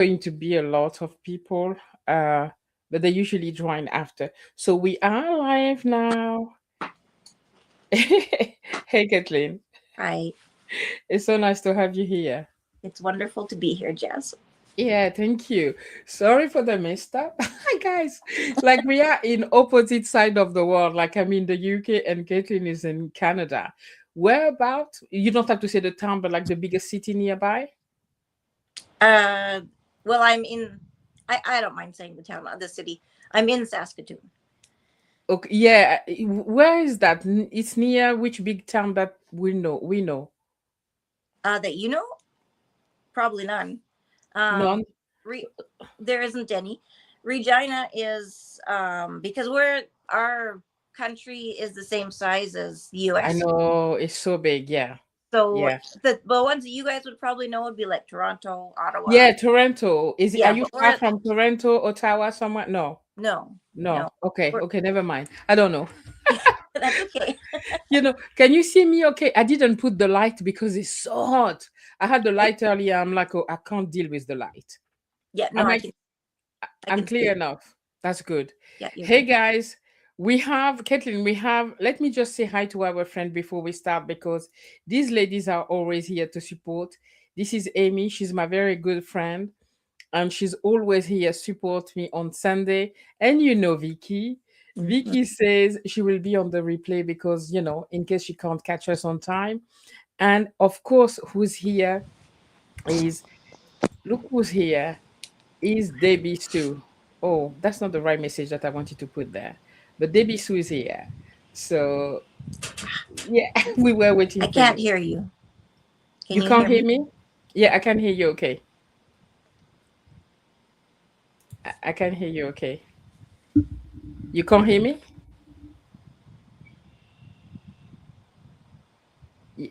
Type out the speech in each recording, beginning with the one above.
going to be a lot of people, but they usually join after. So we are live now. Hey, Kathleen. Hi. It's so nice to have you here. It's wonderful to be here, Jazz. Yeah, thank you. Sorry for the messed up. Hi, guys. Like we are in opposite side of the world. Like I'm in the UK and Caitlin is in Canada. Where about? You don't have to say the town, but like the biggest city nearby. Uh, well, I'm in. I don't mind saying the town, the city. I'm in Saskatoon. Okay, yeah. Where is that? It's near which big town that we know? We know. That you know, probably none. Um, None. Re- there isn't any. Regina is because our country is the same size as the I U.S. know it's so big. Yeah, So yeah, the ones that you guys would probably know would be like Toronto, Ottawa. yeah. Toronto. Are Yeah, you but far from Toronto, Ottawa, somewhere? No, no, no. no. Okay, We're okay. Never mind. I don't know. That's okay. Can you see me? Okay, I didn't put the light because it's so hot. I had the light earlier. I'm like, oh, I can't deal with the light. Yeah, no, Am I? I I'm can see clear it. enough. That's good. Yeah, you're Hey good. guys, we have Caitlin. Let me just say hi to our friend before we start because these ladies are always here to support. This is Amy. She's my very good friend, and she's always here support me on Sunday. And you know, Vicky. Mhm. Vicky says she will be on the replay because in case she can't catch us on time. And of course, who's here is look who's here is Debbie Sue. Oh, that's not the right message that I wanted to put there. But Debbie Sue is here. So, yeah, we were I waiting for can't you. hear you. Can You you can't hear hear me? me? Yeah, I can hear you okay. I can hear you okay. You can't hear me?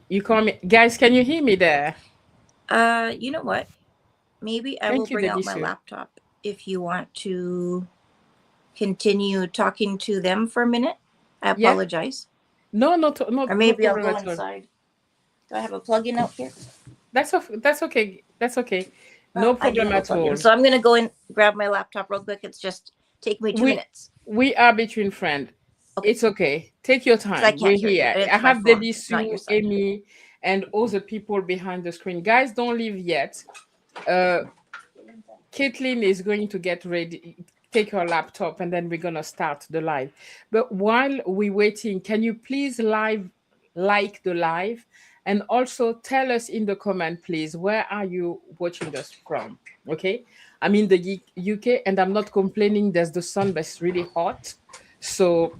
You can't guys, can you hear me there? You know what? Maybe I will Thank you, bring Debbie out my Sue. laptop if you want to continue talking to them for a minute. I Yeah? apologize. No, Or no maybe I'll problem go at all. inside. Do I have a plug-in out here? That's okay. That's okay. No Oh, I do problem have a at plug-in. all. So I'm gonna go and grab my laptop real quick. It's just take me two We minutes. we are between friends. Okay, It's okay. Take your because I time. can't We're hear you. here. And I it's my have phone, Debbie not your Sue, side. Amy, and all the people behind the screen. Guys, don't leave yet. Uh, Caitlin is going to get ready, take her laptop, and then we're gonna start the live. But while we're waiting, can you please like the live, and also tell us in the comment, please, where are you watching us from? Okay, I'm in the UK, and I'm not complaining. There's the sun, but it's really hot. So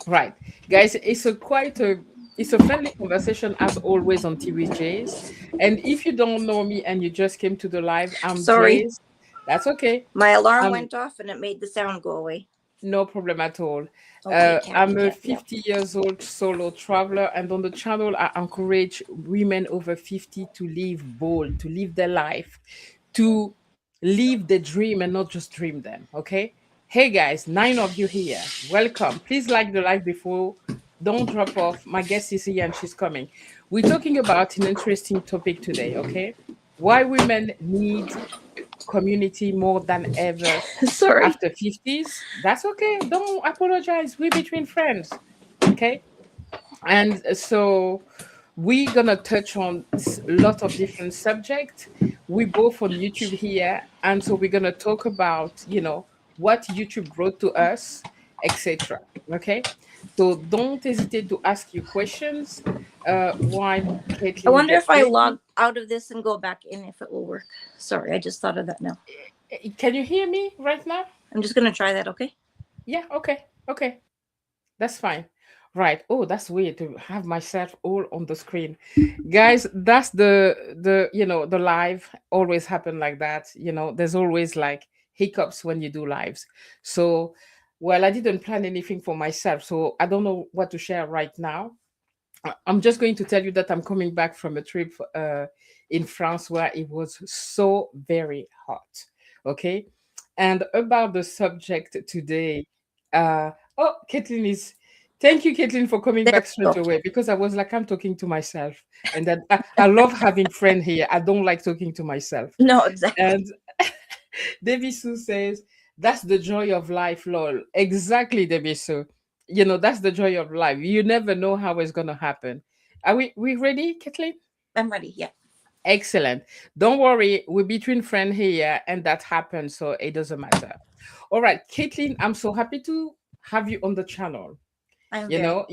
right, guys, it's a friendly conversation as always on Tea with Jays. And if you don't know me and you just came to the live, I'm Sorry, Jays. That's okay. my alarm Um, went off and it made the sound go away. no problem at all. Okay, can't be I'm a can't. Yep. 50 years old solo traveler, and on the channel, I encourage women over 50 to live bold, to live their life, to live the dream and not just dream them. Okay. Hey guys, 9 of you here. Welcome. Please like the live before. Don't drop off. My guest is here and she's coming. We're talking about an interesting topic today. Okay. Why women need community more than ever Sorry. after 50s. That's okay. Don't apologize. We're between friends. Okay. And so we're gonna touch on a lot of different subjects. We both on YouTube here, and so we're gonna talk about what YouTube brought to us, etc. Okay, so don't hesitate to ask your questions while I Caitlin wonder get if I ready. log out of this and go back in if it will work. Sorry, I just thought of that now. Can you hear me right now? I'm just gonna try that, okay? Yeah. Okay. Okay. That's fine. Right. Oh, that's weird to have myself all on the screen. Guys, that's the live always happen like that. There's always like hiccups when you do lives. So, well, I didn't plan anything for myself, so I don't know what to share right now. I'm just going to tell you that I'm coming back from a trip in France where it was so very hot. Okay. And about the subject today, oh, Caitlin is. Thank you, Caitlin, for coming There back we straight go. away because I was like, I'm talking to myself. And that I love having friend here. I don't like talking to myself. No, And exactly. Debbie Sue says, that's the joy of life, lol. Exactly, Debbie Sue. You know, that's the joy of life. You never know how it's going to happen. Are we ready, Kathleen? I'm ready. Yeah. Excellent. Don't worry, we're between friends here, and that happens, so it doesn't matter. All right, Caitlin, I'm so happy to have you on the channel. I'm You very know,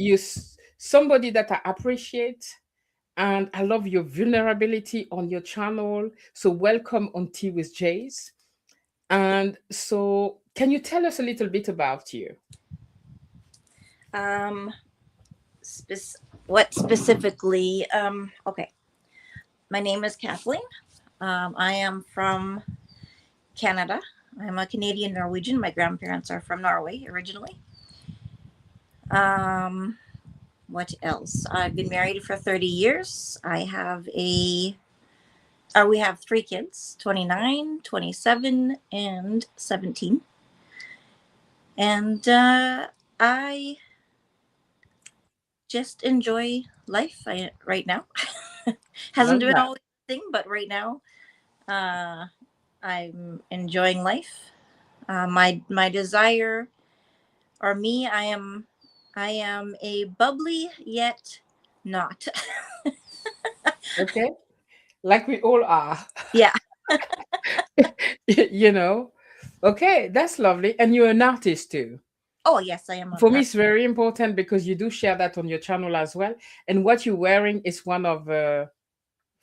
somebody that I appreciate, and I love your vulnerability on your channel. So welcome on Tea with Jase. And so, can you tell us a little bit about you? um what specifically? Okay. My name is Kathleen. I am from Canada. I'm a Canadian Norwegian. My grandparents are from Norway originally. Um, what else? I've been married for 30 years. We have three kids, 29, 27, and 17. And I just enjoy life right now. Hasn't Love been that. always a thing, but right now uh, I'm enjoying life. My desire, or me, I am a bubbly yet not. Okay. Like we all are. Yeah. You know? Okay, that's lovely. And you're an artist too. Oh yes, I am an For me, art. it's very important because you do share that on your channel as well. And what you're wearing is one of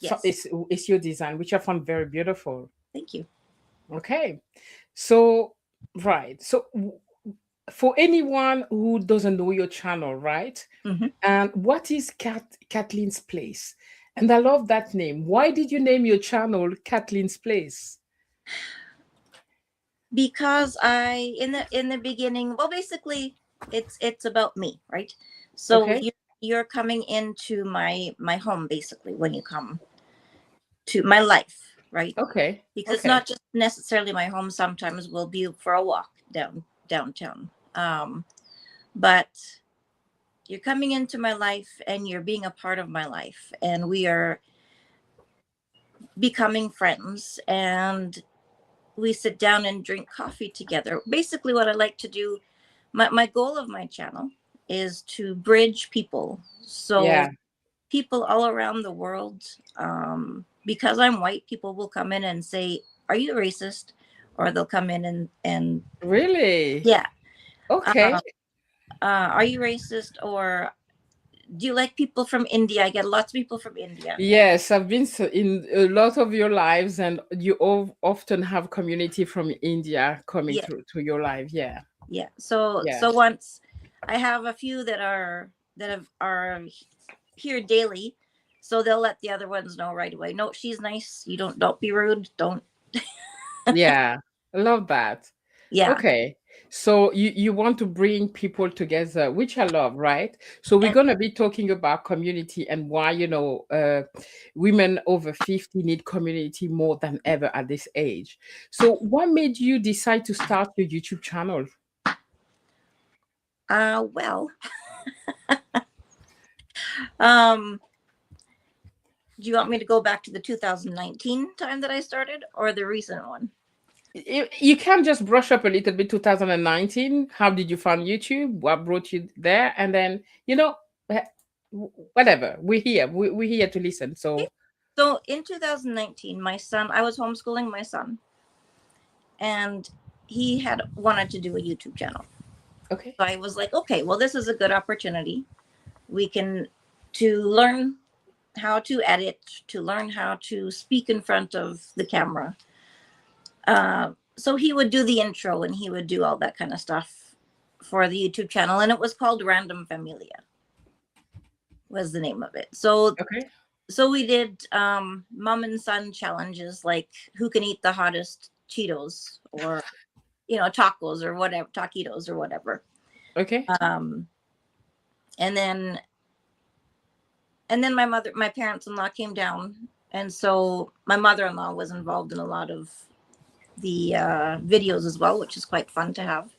Yes. it's your design, which I found very beautiful. Thank you. Okay, so right, so for anyone who doesn't know your channel, right? Hmm. And what is Kathleen's Place? And I love that name. Why did you name your channel Kathleen's Place? Because in the beginning, well, basically, it's about me, right? So Okay, you're coming into my home basically when you come to my life, right? okay, Because it's okay. not just necessarily my home. Sometimes we'll be for a walk downtown. But you're coming into my life and you're being a part of my life, and we are becoming friends, and we sit down and drink coffee together. Basically, what I like to do, my goal of my channel is to bridge people. So Yeah, people all around the world, because I'm white, people will come in and say, "Are you racist?" Or they'll come in and really? yeah, Okay. are you racist? Or do you like people from India? I get lots of people from India. Yes, I've been in a lot of your lives, and you often have community from India coming Yeah, through to your life. Yeah, yeah. So yeah. so once I have a few are here daily, so they'll let the other ones know right away. No, she's nice. You don't be rude. Don't. Yeah, I love that. Yeah. Okay. So you want to bring people together, which I love, right? So we're And going to be talking about community and why, women over 50 need community more than ever at this age. So what made you decide to start your YouTube channel? well, um, do you want me to go back to the 2019 time that I started, or the recent one? You can just brush up a little bit 2019. How did you find YouTube? What brought you there? And then, eh, whatever. We're here. We're here to listen. Okay. So, So in 2019, I was homeschooling my son, and he had wanted to do a YouTube channel. okay. So I was like, okay, well, this is a good opportunity. We can to learn how to edit, to learn how to speak in front of the camera. So he would do the intro and he would do all that kind of stuff for the YouTube channel, and it was called Random Familia was the name of it. Okay. So we did mom and son challenges, like who can eat the hottest Cheetos, or tacos, or whatever, taquitos or whatever. Okay. Um, and then my parents-in-law came down, and so my mother-in-law was involved in a lot of the videos as well, which is quite fun to have.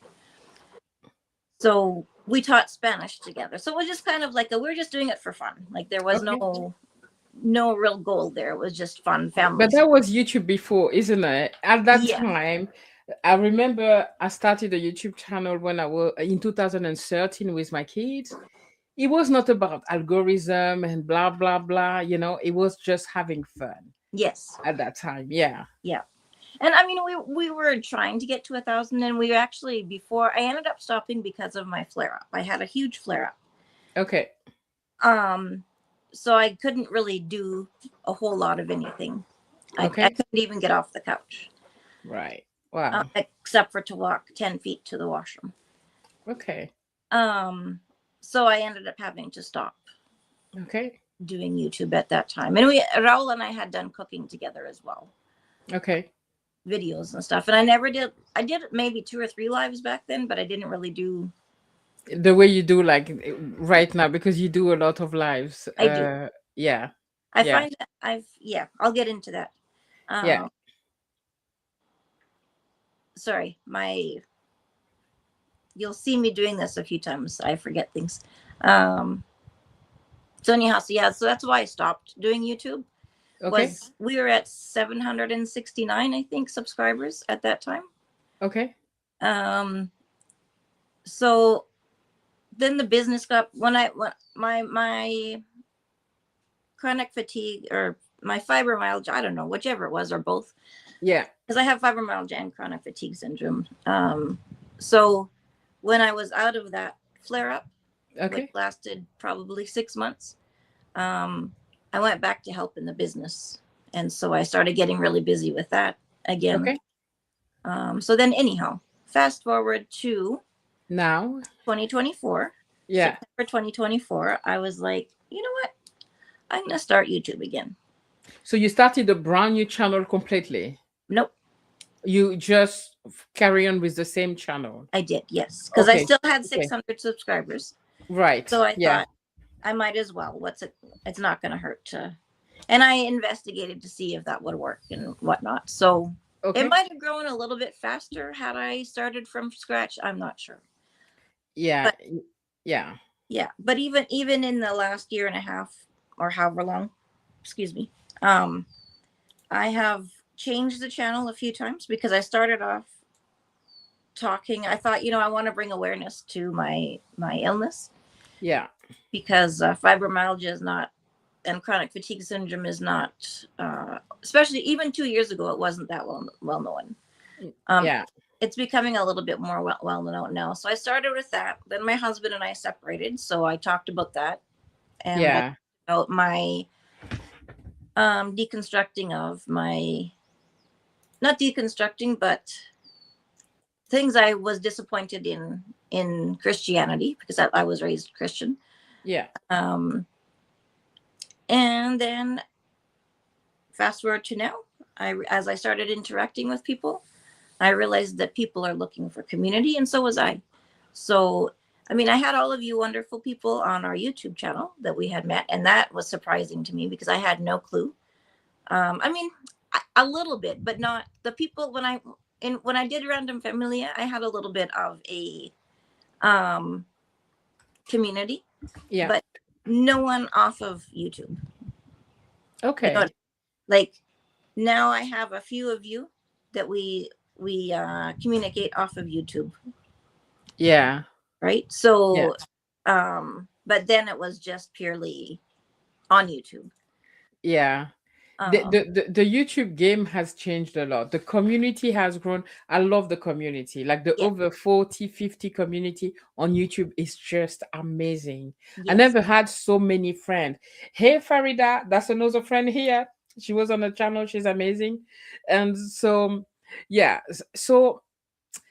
So we taught Spanish together. So it was just kind of like we're just doing it for fun. Like there was Okay. no real goal there. It was just fun family But stuff. that was YouTube before, isn't it? At that Yeah. time, I remember I started a YouTube channel when I was in 2013 with my kids. It was not about algorithm and blah blah blah, it was just having fun Yes. at that time. Yeah. Yeah. And I mean, we were trying to get to 1,000, and we actually, before I ended up stopping because of my flare up. I had a huge flare up. Okay. So I couldn't really do a whole lot of anything. I Okay. couldn't even get off the couch, Right. Wow. except for to walk 10 feet to the washroom. Okay. So I ended up having to stop Okay. doing YouTube at that time. And Raul and I had done cooking together as well, Okay. videos and stuff. And I did maybe 2 or 3 lives back then, but I didn't really do. The way you do like right now, because you do a lot of lives. I do. Yeah. I Yeah. find that I'll get into that. Yeah. Sorry, you'll see me doing this a few times. I forget things. So anyhow, so that's why I stopped doing YouTube. Okay. We were at 769, I think, subscribers at that time. Okay. So then the business got, when my chronic fatigue or my fibromyalgia, I don't know, whichever it was, or both. Yeah. Because I have fibromyalgia and chronic fatigue syndrome. So when I was out of that flare up, Okay. which lasted probably 6 months, I went back to help in the business. And so I started getting really busy with that again. Okay. So then anyhow, fast forward to Now. 2024. Yeah. September 2024, I was like, you know what? I'm going to start YouTube again. So you started a brand new channel completely? Nope. You just carry on with the same channel? I did, yes. Because I Okay. still had Okay. 600 subscribers. Right. So I Yeah. thought I might as well. It's not going to hurt to. And I investigated to see if that would work and whatnot. So Okay. it might have grown a little bit faster had I started from scratch. I'm not sure. Yeah. But, yeah. Yeah. But even in the last year and a half or however long, excuse me, I have changed the channel a few times because I started off talking. I thought, I want to bring awareness to my illness. Yeah. Because fibromyalgia is not, and chronic fatigue syndrome is not, especially even 2 years ago, it wasn't that well known. Yeah. It's becoming a little bit more well known now. So I started with that. Then my husband and I separated, so I talked about that, and Yeah. about my deconstructing of my, not deconstructing, but things I was disappointed in Christianity, because I was raised Christian. Yeah. And then fast forward to now, as I started interacting with people, I realized that people are looking for community, and so was I. So, I mean, I had all of you wonderful people on our YouTube channel that we had met, and that was surprising to me because I had no clue. I mean, a little bit, but not the people. When I did Random Familia, I had a little bit of a community, Yeah. but no one off of YouTube. Okay. Like now I have a few of you that we communicate off of YouTube. Yeah. Right. So, but then it was just purely on YouTube. Yeah. The YouTube game has changed a lot. The community has grown. I love the community. Like the over 40, 50 community on YouTube is just amazing. Yes. I never had so many friends. Hey, Farida, that's another friend here. She was on the channel. She's amazing. And so, yeah. So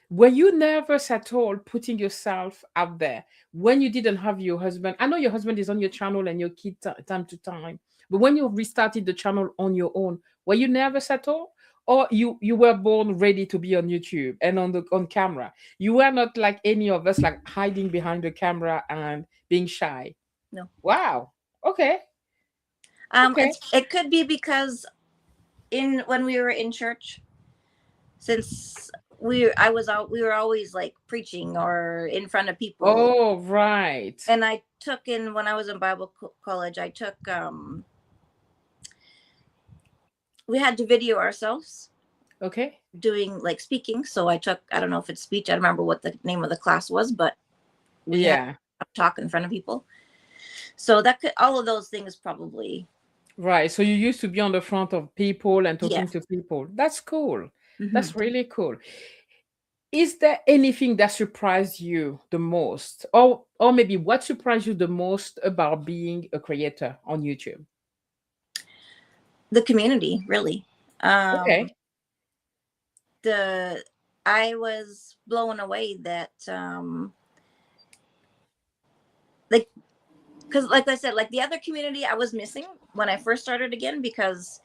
were you nervous at all putting yourself out there when you didn't have your husband? I know your husband is on your channel and your kid time to time. But when you restarted the channel on your own, were you nervous at all? Or you were born ready to be on YouTube and on camera? You were not like any of us, like hiding behind the camera and being shy. No. Wow. Okay. Okay. It could be because when we were in church, since we were always like preaching or in front of people. Oh, right. And I took when I was in Bible college, I took we had to video ourselves Okay. doing like speaking. So I took, I don't know if it's speech, I don't remember what the name of the class was, but we had Yeah. to talk in front of people. So that could, all of those things probably. Right. So you used to be on the front of people and Yeah. talking to people. That's cool. Hmm. That's really cool. Is there anything that surprised you the most? Or maybe what surprised you the most about being a creator on YouTube? The community, really. Um, Okay. the I was blown away that like, because like I said, like the other community I was missing when I first started again, because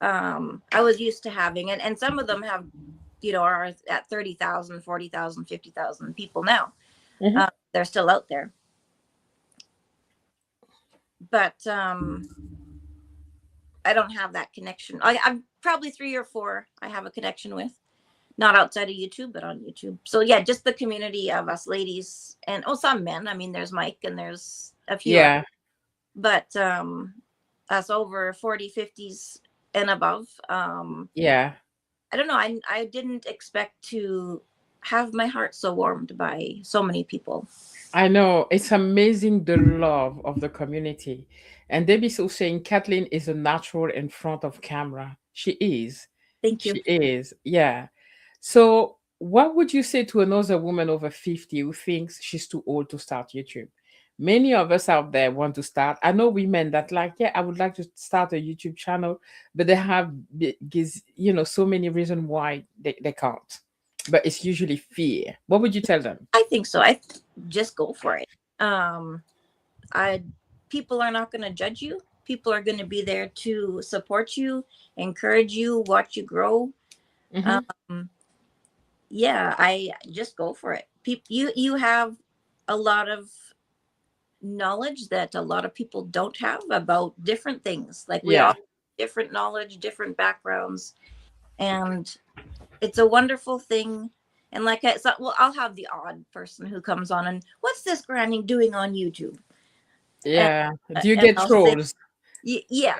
I was used to having, and some of them have, are at 30,000, 40,000, 50,000 people now. Mhm. They're still out there, but I don't have that connection. I'm probably 3 or 4 I have a connection with, not outside of YouTube, but on YouTube. So yeah, just the community of us ladies, and some men. I mean, there's Mike and there's a few others, Yeah. but us over 40, 50s and above. Yeah. I don't know. I didn't expect to have my heart so warmed by so many people. I know it's amazing the love of the community. And Debbie's also saying Kathleen is a natural in front of camera. She is. Thank you. She is. Yeah. So what would you say to another woman over 50 who thinks she's too old to start YouTube? Many of us out there want to start. I know women that like, yeah, I would like to start a YouTube channel, but they have so many reasons why they can't. But it's usually fear. What would you tell them? I think so. I just go for it. Um, I People are not going to judge you. People are going to be there to support you, encourage you, watch you grow. Hmm. Um, yeah, I just go for it. You have a lot of knowledge that a lot of people don't have about different things. Like we all Yeah. have different knowledge, different backgrounds, and it's a wonderful thing. And like I'll have the odd person who comes on and what's this granny doing on YouTube? And Yeah. Do you and get I'll say, trolls? Yeah.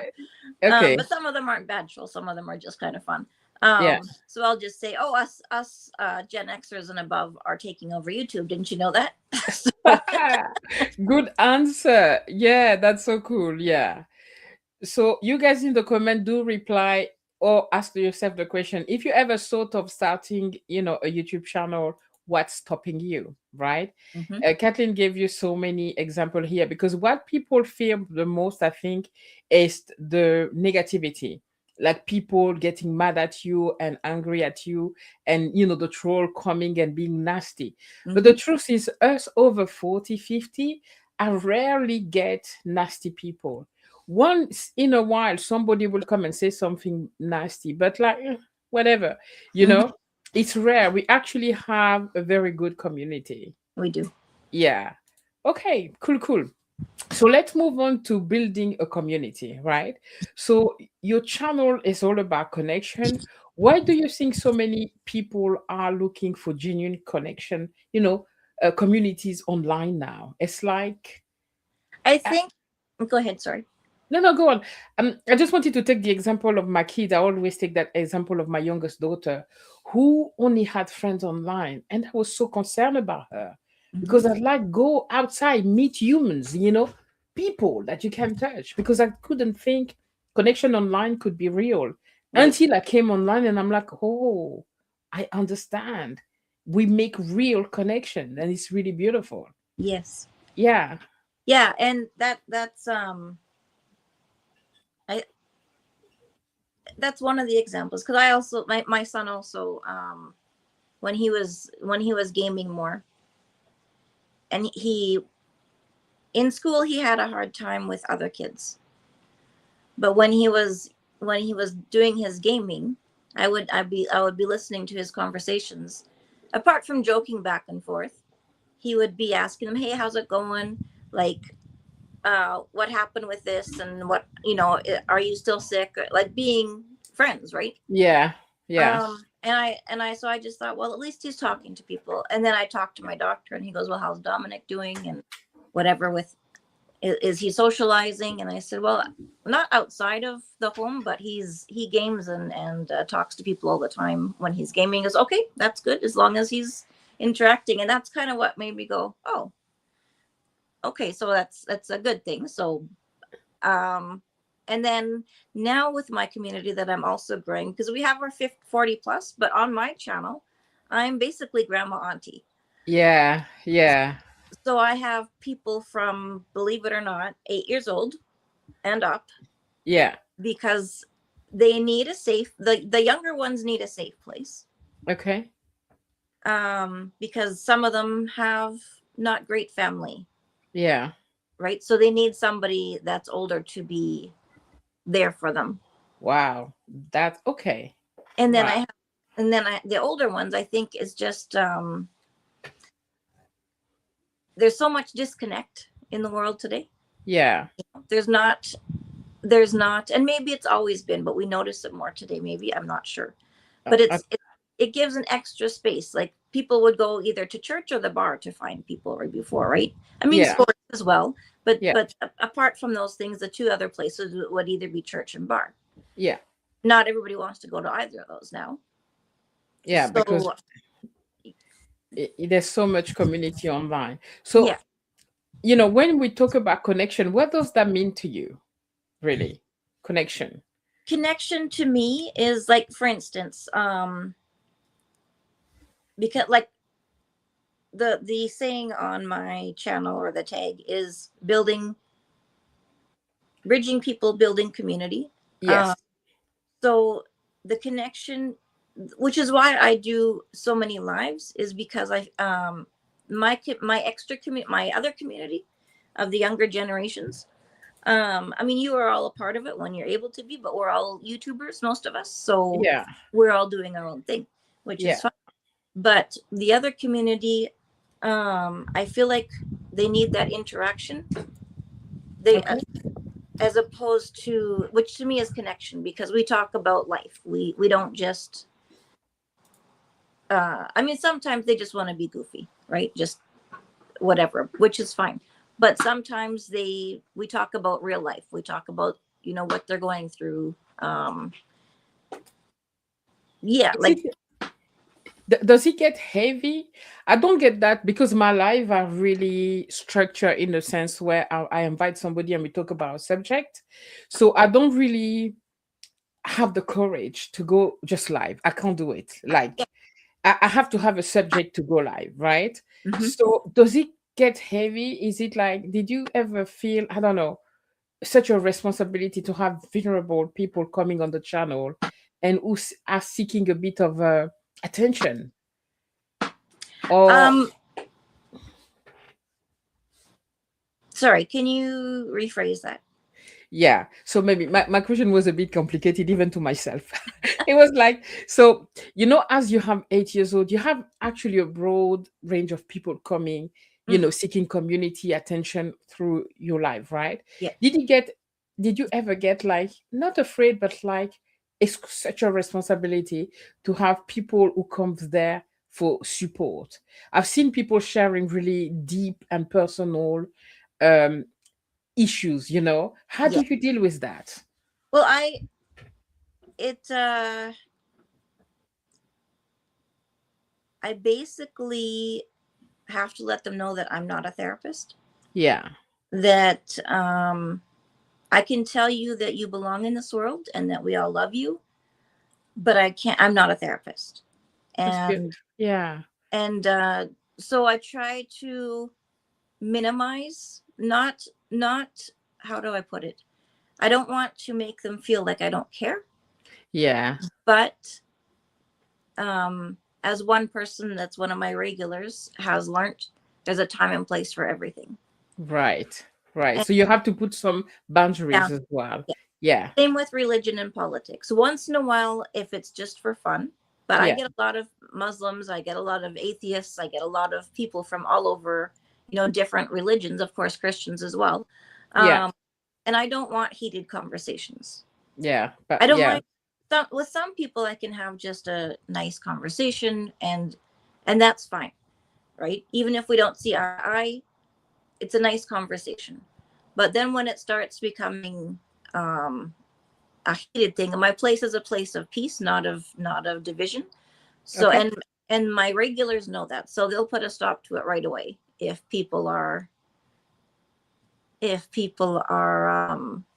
Okay. But some of them aren't bad trolls. Some of them are just kind of fun. Yeah. So I'll just say, oh, us Gen Xers and above are taking over YouTube. Didn't you know that? Good answer. Yeah, that's so cool. Yeah. So you guys in the comment do reply or ask yourself the question, if you ever thought of starting, a YouTube channel, what's stopping you, right? Hmm. Kathleen gave you so many examples here because what people fear the most, I think, is the negativity, like people getting mad at you and angry at you, and the troll coming and being nasty. But the Hmm. truth is, us over 40, 50, I rarely get nasty people. Once in a while somebody will come and say something nasty, but like whatever, you Hmm. know it's rare. We actually have a very good community. We do. Yeah. Okay, cool. So let's move on to building a community, right? So your channel is all about connection. Why do you think so many people are looking for genuine connection, communities online now? It's like I think. Go ahead. Sorry. no, no, go on. I just wanted to take the example of my kids. I always take that example of my youngest daughter, who only had friends online, and I was so concerned about her Hmm. because I'd like go outside, meet humans, people that you can touch. Because I couldn't think connection online could be real Right. until I came online, and I'm like, oh, I understand. We make real connection, and it's really beautiful. Yes. Yeah. Yeah, and I that's one of the examples, because I also my son also, when he was gaming more, and he in school he had a hard time with other kids, but when he was doing his gaming, I would be listening to his conversations. Apart from joking back and forth, he would be asking him, hey, how's it going, like, what happened with this, and what, are you still sick, like being friends, right? Yeah. Yeah. And I so I just thought, well, at least he's talking to people. And then I talked to my doctor, and he goes, well, how's Dominic doing, and whatever with is he socializing? And I said, well, not outside of the home, but he games and talks to people all the time when he's gaming. He goes, okay, that's good as long as he's interacting. And that's kind of what made me go, oh, okay, so that's a good thing. So and then now with my community that I'm also growing, because we have our 40 plus, but on my channel I'm basically grandma auntie. Yeah. Yeah. So I have people from, believe it or not, 8 years old and up, Yeah. because they need a safe, the younger ones need a safe place, Okay. because some of them have not great family, Yeah. right? So they need somebody that's older to be there for them. Wow. That's okay. And then Wow. I have, and then the older ones, I think, is just there's so much disconnect in the world today. Yeah. There's not there's not, and maybe it's always been, but we notice it more today, maybe, I'm not sure. But it gives an extra space. Like people would go either to church or the bar to find people right before, right? I mean, Yeah. sports as well, but Yeah. apart from those things, the two other places would either be church and bar. Yeah. Not everybody wants to go to either of those now. Yeah. Because So there's so much community online. So, yeah, when we talk about connection, what does that mean to you? Really? Connection. connection to me is like, for instance, because like the saying on my channel, or the tag, is bridging people, building community. Yes. So the connection, which is why I do so many lives, is because I my extra community, my other community of the younger generations. I mean, you are all a part of it when you're able to be, but we're all YouTubers, most of us, so Yeah. we're all doing our own thing, which Yeah. is fun. But the other community, I feel like they need that interaction. They Okay. As opposed to, which to me is connection, because we talk about life. We don't just I mean, sometimes they just want to be goofy, right? Just whatever, which is fine. But sometimes we talk about real life. We talk about, what they're going through. Yeah, like Does it get heavy? I don't get that because my life are really structured in the sense where I invite somebody and we talk about a subject. So I don't really have the courage to go just live. I can't do it. Like I have to have a subject to go live, right? mhm. So does it get heavy? Is it like, did you ever feel, I don't know, such a responsibility to have vulnerable people coming on the channel and who are seeking a bit of attention? Or um sorry, can you rephrase that? yeah, so maybe my question was a bit complicated even to myself. It was like, so as you have 8 years old, you have actually a broad range of people coming, Mhm. seeking community attention through your life, right? Yeah. Did you ever get like, not afraid, but like it's such a responsibility to have people who comes there for support? I've seen people sharing really deep and personal um issues. How do Yeah. you deal with that? Well, it I basically have to let them know that I'm not a therapist. Yeah. That I can tell you that you belong in this world and that we all love you, but I'm not a therapist. That's good. And Yeah. so I try to minimize, not how do I put it? I don't want to make them feel like I don't care, Yeah. but as one person that's one of my regulars has learned, there's a time and place for everything. Right. Right. And So you have to put some yeah, boundaries as well. yeah. Yeah. Same with religion and politics. Once in a while, if it's just for fun, but I Yeah. get a lot of Muslims, I get a lot of atheists, I get a lot of people from all over, different religions, of course, Christians as well. Yeah. And I don't want heated conversations. Yeah. I But don't yeah. mind. With some people, I can have just a nice conversation, and that's fine, right? Even if we don't see eye to eye, it's a nice conversation. But then when it starts becoming a heated thing, and my place is a place of peace, not of division. So Okay. and my regulars know that, so they'll put a stop to it right away if people are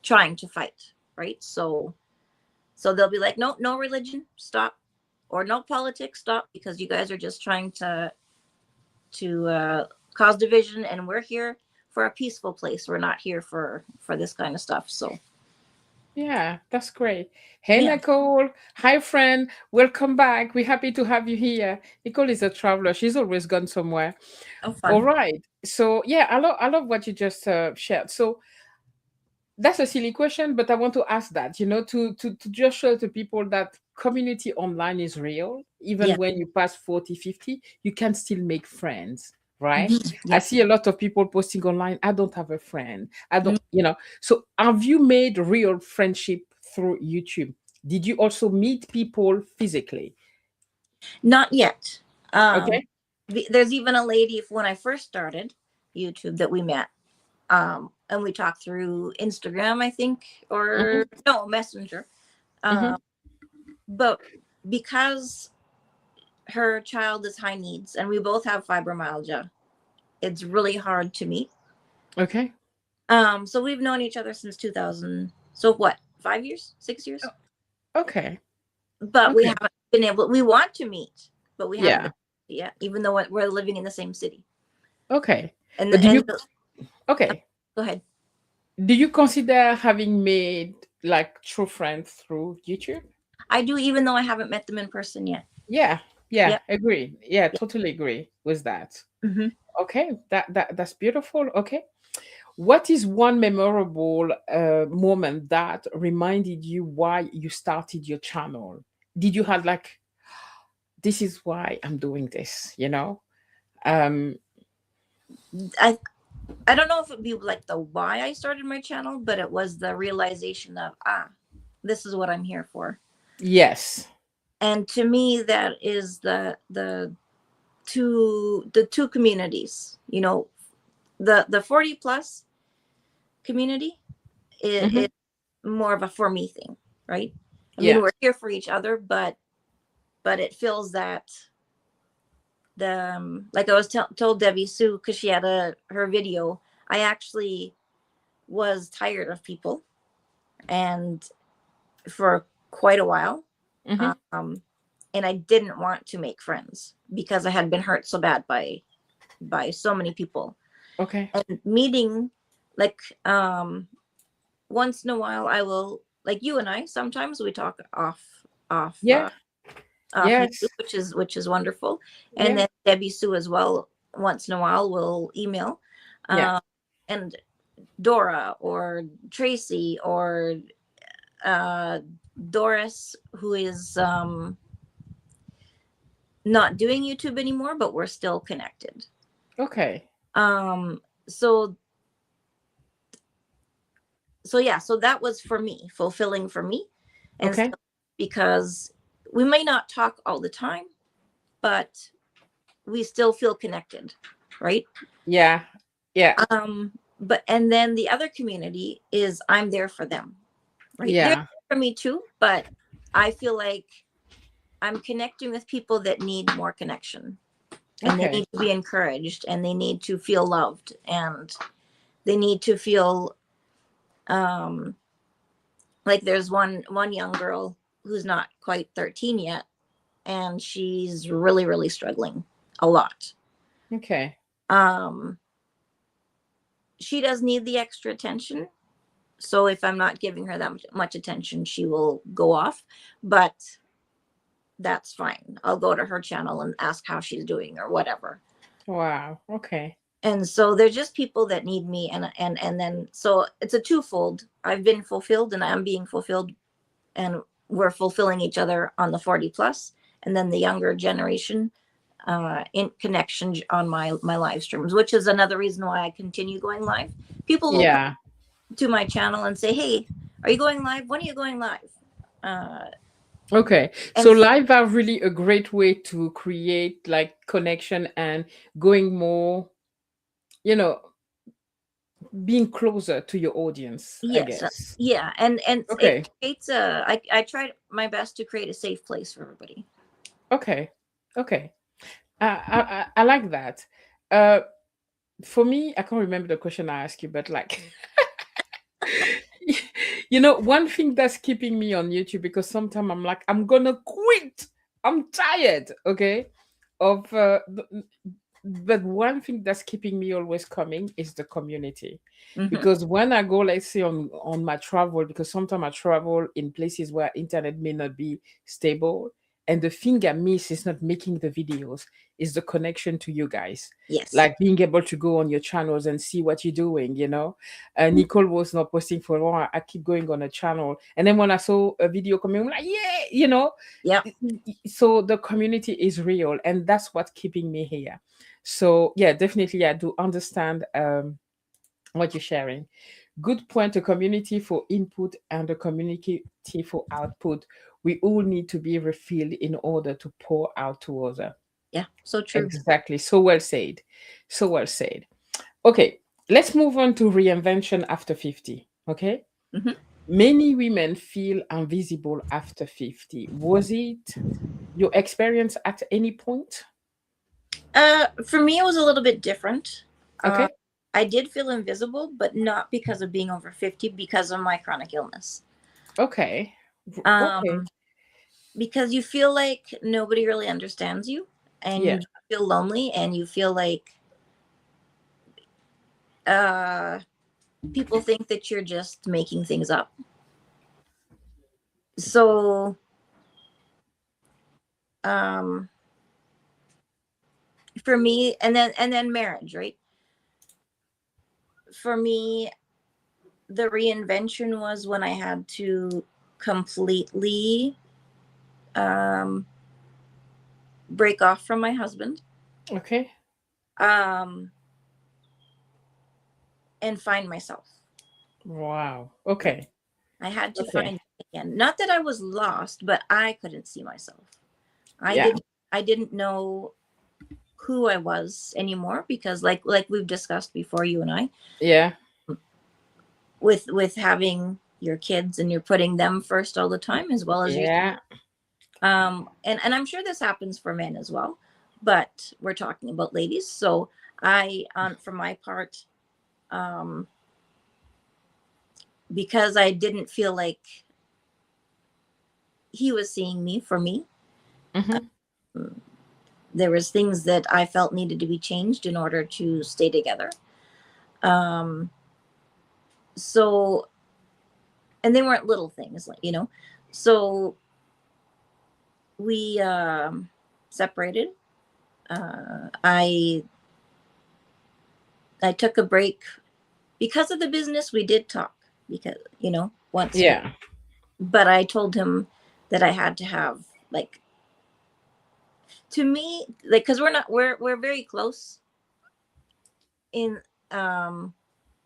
trying to fight, right? So they'll be like, no, no religion, stop, or no politics, stop, because you guys are just trying to cause division, and we're here for a peaceful place. We're not here for this kind of stuff. So Yeah, that's great. Hey, yeah. Nicole. Hi, friend. Welcome back. We're happy to have you here. Nicole is a traveler. She's always gone somewhere. Oh, All fun. right. So, yeah, I love what you just shared. So, that's a silly question, but I want to ask that, to just show to people that community online is real. Even Yeah. when you pass 40, 50, you can still make friends, right? Mhm. I Yep. see a lot of people posting online, I don't have a friend. I Mhm. don't. So have you made real friendship through YouTube? Did you also meet people physically? Not yet. Okay. There's even a lady when I first started YouTube that we met, and we talked through Instagram, I think, or Mm-hmm, no, Messenger. mm-hmm. Um, but because her child is high needs and we both have fibromyalgia, it's really hard to meet. Okay. So we've known each other since 2000. So what, 5 years, 6 years? Okay. But we Okay. haven't been able. We want to meet, but we haven't Yeah. been yet, even though we're living in the same city. Okay. And But do and you okay. go ahead. Do you consider having made like true friends through YouTube? I do, even though I haven't met them in person yet. Yeah, yeah, Yep. agree. Yeah, Yep. totally agree with that. Hmm. Okay, that's beautiful. Okay. What is one memorable moment that reminded you why you started your channel? Did you have like, this is why I'm doing this? Um, I I don't know if it'd be like the why I started my channel, but it was the realization of this is what I'm here for. yes. And to me, that is the two communities. The 40 plus community is Hmm. more of a for me thing, right? I mean, Yeah. we're here for each other, but it feels that the like I was told Debbie Sue, because she had her video. I actually was tired of people, and for quite a while, Hmm. um, and I didn't want to make friends because I had been hurt so bad by so many people. Okay. And meeting, like, once in a while, I will, like you and I, sometimes we talk off Yeah. off Yes. YouTube, which is wonderful. And Yeah. then Debbie Sue as well, once in a while will email, Yeah. and Dora or Tracy or uh, Doris, who is not doing YouTube anymore, but we're still connected. Okay. Um, so so yeah, so that was for me, fulfilling for me, and so, Okay. because we may not talk all the time, but we still feel connected, right? Yeah. Yeah. But and then the other community is I'm there for them, right? They're Yeah. there for me too, but I feel like I'm connecting with people that need more connection, and they Okay. need to be encouraged, and they need to feel loved, and they need to feel um like there's one young girl who's not quite 13 yet, and she's really really struggling a lot. Okay. um she does need the extra attention, so if I'm not giving her that much attention, she will go off. But that's fine, I'll go to her channel and ask how she's doing or whatever. Wow. Okay. And so they're just people that need me, and then so it's a twofold. I've been fulfilled and I'm being fulfilled, and we're fulfilling each other on the 40 plus, and then the younger generation in connection on my live streams, which is another reason why I continue going live. People will come Yeah. to my channel and say, hey, are you going live? When are you going live? uh, Okay. So and so live are really a great way to create like connection and going more, you know, being closer to your audience, I Yes, guess. yeah, and it Okay. creates a. I tried my best to create a safe place for everybody. Okay. Okay. I like that. Uh, for me, I can't remember the question I asked you, but like, one thing that's keeping me on YouTube, because sometimes I'm like, I'm gonna quit. I'm tired. Okay. Of but one thing that's keeping me always coming is the community, Hmm. because when I go, let's say, on my travel, because sometimes I travel in places where internet may not be stable, and the thing I miss is not making the videos, is the connection to you guys, Yes. like being able to go on your channels and see what you're doing. Nicole was not posting for a while. I keep going on a channel, and then when I saw a video coming, I'm like, yeah. Yep. So the community is real, and that's what's keeping me here. So yeah, definitely I do understand what you're sharing. Good point. A community for input and a community for output. We all need to be refilled in order to pour out to others. Yeah. So true. Exactly. So well said. So well said. Okay, let's move on to reinvention after 50. Okay. Hmm. Many women feel invisible after 50. Was it your experience at any point? For me, it was a little bit different. Uh, Okay. I did feel invisible, but not because of being over 50, because of my chronic illness. Okay. Okay. Um, because you feel like nobody really understands you, and Yeah. you feel lonely, and you feel like uh, people think that you're just making things up. So, um, for me, and then marriage, right? For me, the reinvention was when I had to completely um, break off from my husband, Okay. um, and find myself. Wow. Right. Okay. I had to Okay. find it again. Not that I was lost, but I couldn't see myself. I Yeah. didn't. I didn't know who I was anymore, because, like we've discussed before, you and I, Yeah. with having your kids, and you're putting them first all the time, as well as your Yeah. and I'm sure this happens for men as well, but we're talking about ladies. So I, for my part, um, because I didn't feel like he was seeing me for me, Mm-hmm. um, there was things that I felt needed to be changed in order to stay together. Um, so, and they weren't little things, like. So we separated. I took a break because of the business. We did talk, because once, Yeah. but I told him that I had to have, like, to me, like, because we're very close in um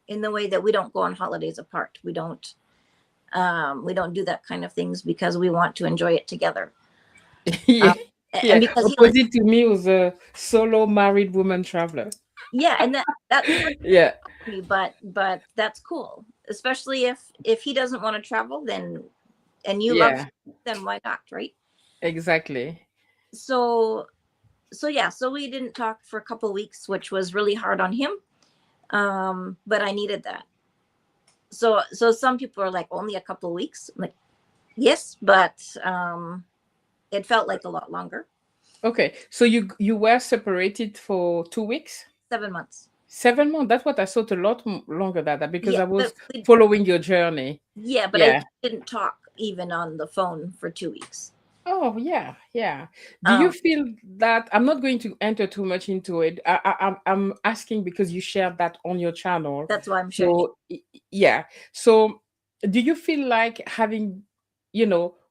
in the way that we don't go on holidays apart. We don't do that kind of things, because we want to enjoy it together. Yeah. um, and Yeah. because he lives. Opposite to me was a solo married woman traveler. Yeah, and that's for Yeah. me, but that's cool, especially if he doesn't want to travel, then, and you love, Yeah. then why not, right? Exactly. So yeah, so we didn't talk for a couple of weeks, which was really hard on him, but I needed that. So some people are like, only a couple of weeks. I'm like, yes, but it felt like a lot longer. Okay. So you were separated for 2 weeks? 7 months. 7 months. That's what I thought, a lot longer than that, because Yeah, I but was following your journey. I Yeah. didn't talk even on the phone for 2 weeks. Oh, yeah, yeah. Do you um feel that, I'm not going to enter too much into it. I'm asking because you shared that on your channel. that's why I'm sharing it. So yeah. So do you feel like having,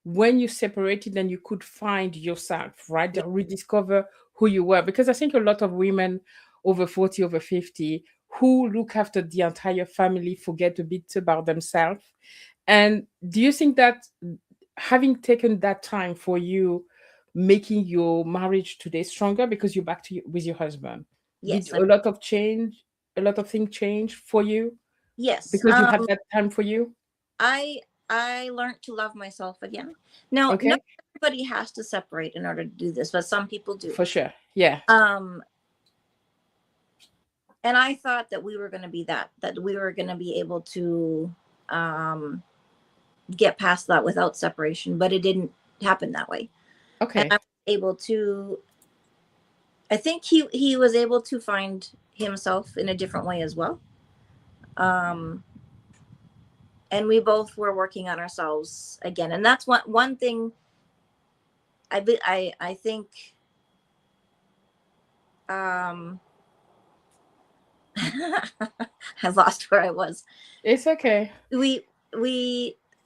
when you separated and you could find yourself, right? Yeah. Rediscover who you were? Because I think a lot of women over 40, over 50, who look after the entire family, forget a bit about themselves. And do you think that having taken that time for you, making your marriage today stronger because you're back with your husband, did Yes. a lot of change? a lot of things change for you Yes. because you had that time for you? I I learned to love myself again. Now, not Okay, everybody has to separate in order to do this, but some people do. for sure. Yeah. Um, and I thought that we were going to be that we were going to be able to um, get past that without separation, but it didn't happen that way. And I Okay. was able to. I think he was able to find himself in a different way as well. Um, and we both were working on ourselves again, and that's one thing I think um I lost where I was. It's okay. We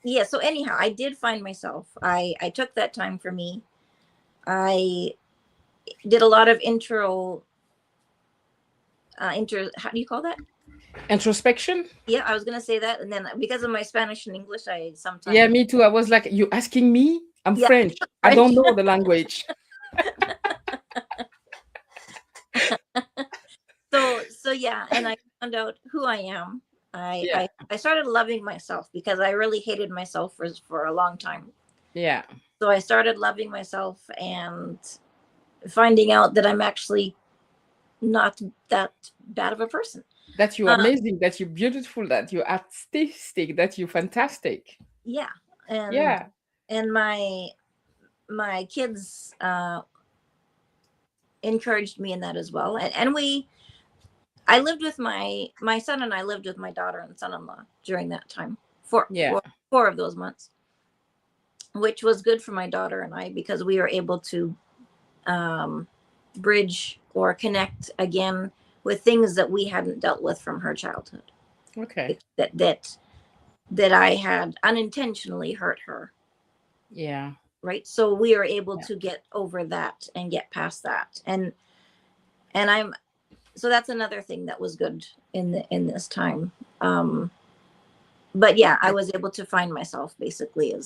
yeah, so anyhow, I did find myself. I took that time for me. I did a lot of how do you call that? Introspection. Yeah, I was gonna say that, and then because of my Spanish and English, I Yeah, sometimes me too. I was like, you asking me? I'm yeah, French. I French. don't know the language. So yeah, and I found out who I am. Yeah. I started loving myself because I really hated myself for a long time. Yeah. So I started loving myself and finding out that I'm actually not that bad of a person. That you're Uh, amazing, that you're beautiful, that you're artistic, that you're fantastic. yeah, and Yeah. and my kids encouraged me in that as well. And I lived with my son, and I lived with my daughter and son-in-law during that time for Yeah. 4 of those months, which was good for my daughter and I because we were able to um, bridge or connect again with things that we hadn't dealt with from her childhood. Okay. That I had unintentionally hurt her, Yeah. right? So we were able Yeah. to get over that and get past that, and I'm so that's another thing that was good in this time. Um, but yeah, I was able to find myself basically At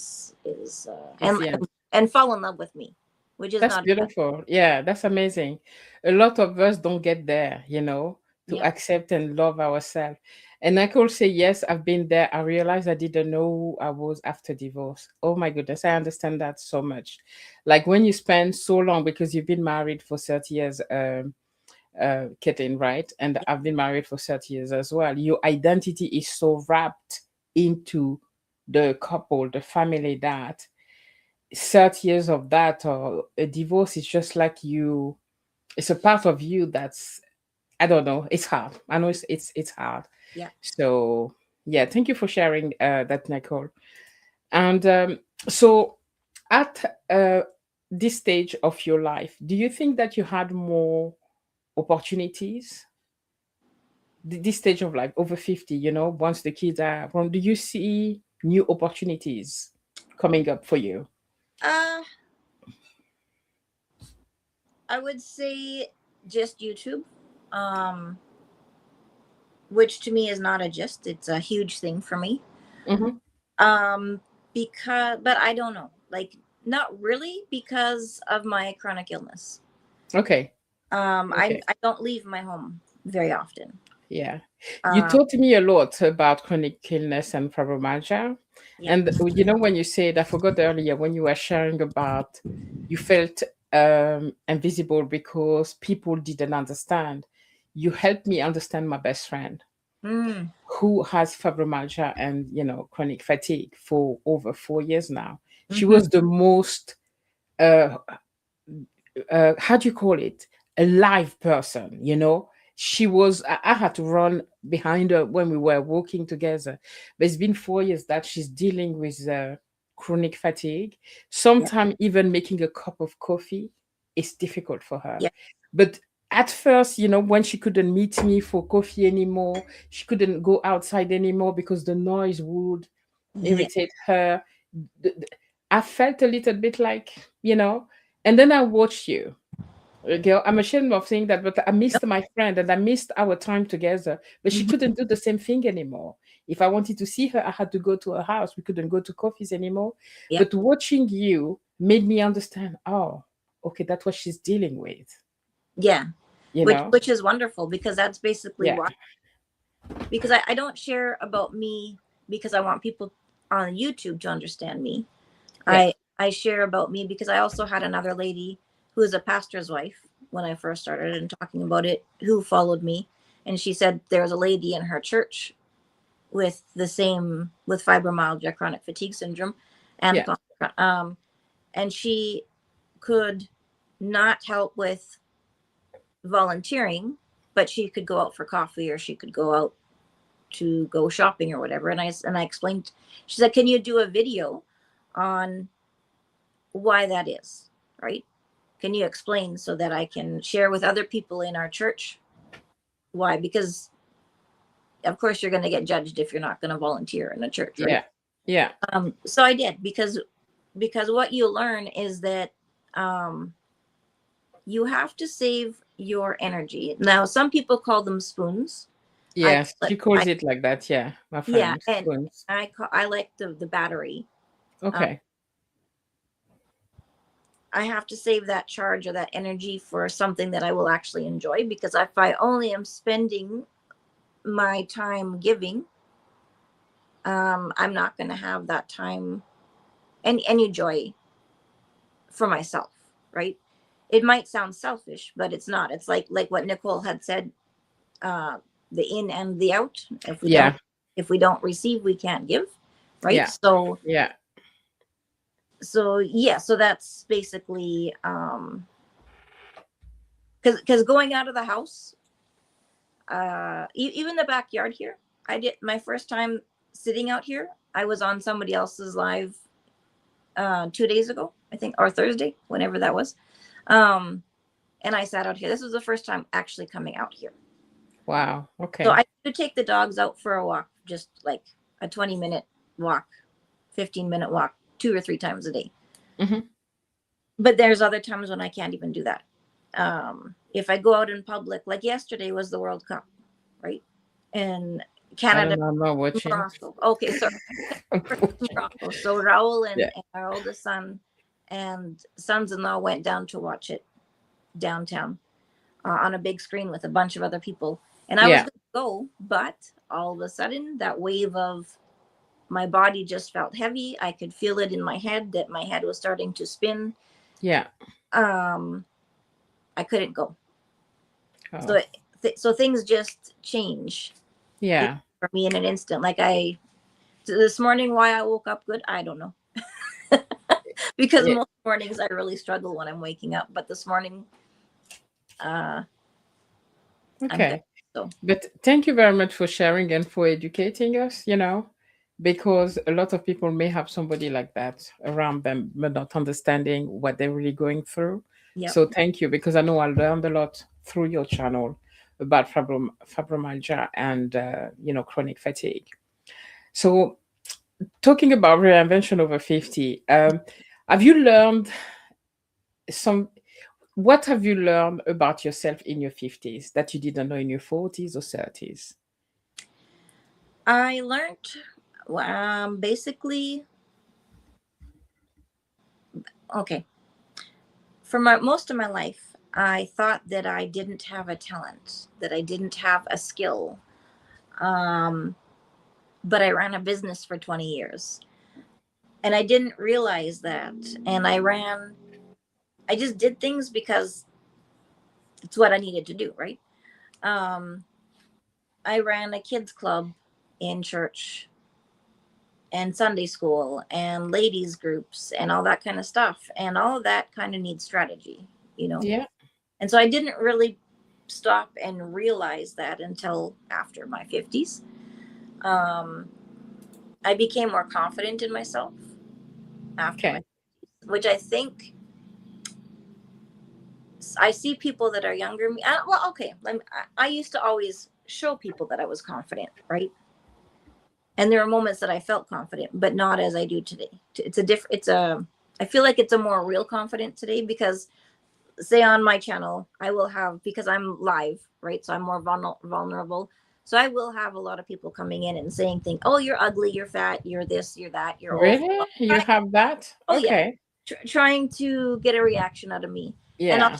the end. and fall in love with me, which is That's not bad. beautiful. Yeah, that's amazing. A lot of us don't get there, to Yep. accept and love ourselves. And I could say, yes, I've been there. I realized I didn't know who I was after divorce. Oh my goodness, I understand that so much. Like when you spend so long, because you've been married for 30 years, Kathleen, right? And I've been married for 30 years as well. Your identity is so wrapped into the couple, the family, that 30 years of that or a divorce is just like you, it's a part of you that's, I don't know, it's hard. I know it's hard. Yeah. So yeah, thank you for sharing that, Nicole. And so at this stage of your life, do you think that you had more opportunities? This stage of life, over 50, once the kids are grown, do you see new opportunities coming up for you? Uh, I would say just YouTube, um, which to me is not a just; it's a huge thing for me. Hmm. Um, but I don't know, like not really because of my chronic illness. Okay. Okay. I don't leave my home very often. Yeah. You Um, taught me a lot about chronic illness and fibromyalgia. yeah, And when you said, I forgot earlier when you were sharing about you felt invisible because people didn't understand. You helped me understand my best friend mm, who has fibromyalgia and chronic fatigue for over 4 years now. She hmm was the most uh, how do you call it, a live person. She was, I had to run behind her when we were walking together, but it's been 4 years that she's dealing with chronic fatigue. yeah, Sometimes even making a cup of coffee is difficult for her. yeah, But at first, when she couldn't meet me for coffee anymore, she couldn't go outside anymore because the noise would yeah, irritate her. th- th- I felt a little bit like, and then I watched you. Girl, I'm ashamed of saying that, but I nope, missed my friend and I missed our time together. But she mhm, couldn't do the same thing anymore. If I wanted to see her, I had to go to her house. We couldn't go to coffees anymore. yep, But watching you made me understand, oh, okay, that's what she's dealing with. yeah. you know. which is wonderful, because that's basically Yeah, why. Because I don't share about me because I want people on YouTube to understand me. yeah, I share about me because I also had another lady who is a pastor's wife when I first started and talking about it, who followed me, and she said there was a lady in her church with fibromyalgia, chronic fatigue syndrome, and yeah, and she could not help with volunteering, but she could go out for coffee, or she could go out to go shopping or whatever. And I explained. She said, "Can you do a video on why that is, right? Can you explain so that I can share with other people in our church why? Because of course you're going to get judged if you're not going to volunteer in a church, right?" yeah, yeah, So I did, because what you learn is that um, you have to save your energy. Now, some people call them spoons. I yes. call She it, calls it like that. Yeah, my yeah, friend and spoons. I like the battery. Um, Okay. I have to save that charge or that energy for something that I will actually enjoy, because if I only am spending my time giving, I'm not going to have that time and any joy for myself, right? It might sound selfish, but it's not. It's like what Nicole had said, uh, the in and the out. Yeah, If we don't receive, we can't give, right? yeah, So yeah, yeah, so that's basically because going out of the house, even the backyard here, I did my first time sitting out here. I was on somebody else's live 2 days ago, I think, or Thursday, whenever that was. And I sat out here. This was the first time actually coming out here. wow, So okay, I could take the dogs out for a walk, just like a 20-minute walk, 15-minute walk, 2 or 3 times a day. hmm, But there's other times when I can't even do that. If I go out in public, like yesterday was the World Cup, right? And I Canada, don't know, I'm not watching. Morocco. Okay, so Morocco. So Raul Yeah, and our oldest son and sons-in-law went down to watch it downtown on a big screen with a bunch of other people. And I was yeah, going to go, but all of a sudden, that wave of my body just felt heavy. I could feel it in my head, that my head was starting to spin. yeah. Um, I couldn't go. Oh, So so things just change yeah, for me in an instant. Like this morning, why I woke up good, I don't know. Because yeah. most mornings I really struggle when I'm waking up, but this morning, uh, I'm good. Okay. So But thank you very much for sharing and for educating us, because a lot of people may have somebody like that around them, but not understanding what they're really going through. yeah. So thank you, because I know I learned a lot through your channel about fibromyalgia and, chronic fatigue. So talking about reinvention over 50, have you learned some, what have you learned about yourself in your 50s that you didn't know in your 40s or 30s? I learned basically, okay, for most of my life, I thought that I didn't have a talent, that I didn't have a skill. Um, but I ran a business for 20 years and I didn't realize that. And I just did things because it's what I needed to do, right? Um, I ran a kids club in church and Sunday school and ladies groups and all that kind of stuff. And all of that kind of needs strategy, you know? Yeah. And so I didn't really stop and realize that until after my 50s. Um, I became more confident in myself after my, Okay. which I think I see people that are younger than me. Well, okay. I used to always show people that I was confident, right? And there were moments that I felt confident, but not as I do today. I feel like it's a more real confidence today, because say on my channel, I will have, because I'm live, right? So I'm more vulnerable. So I will have a lot of people coming in and saying things, oh, you're ugly, you're fat, you're this, you're that, you're old. Really? You have that? Oh yeah. Okay. Trying to get a reaction out of me. And Yeah.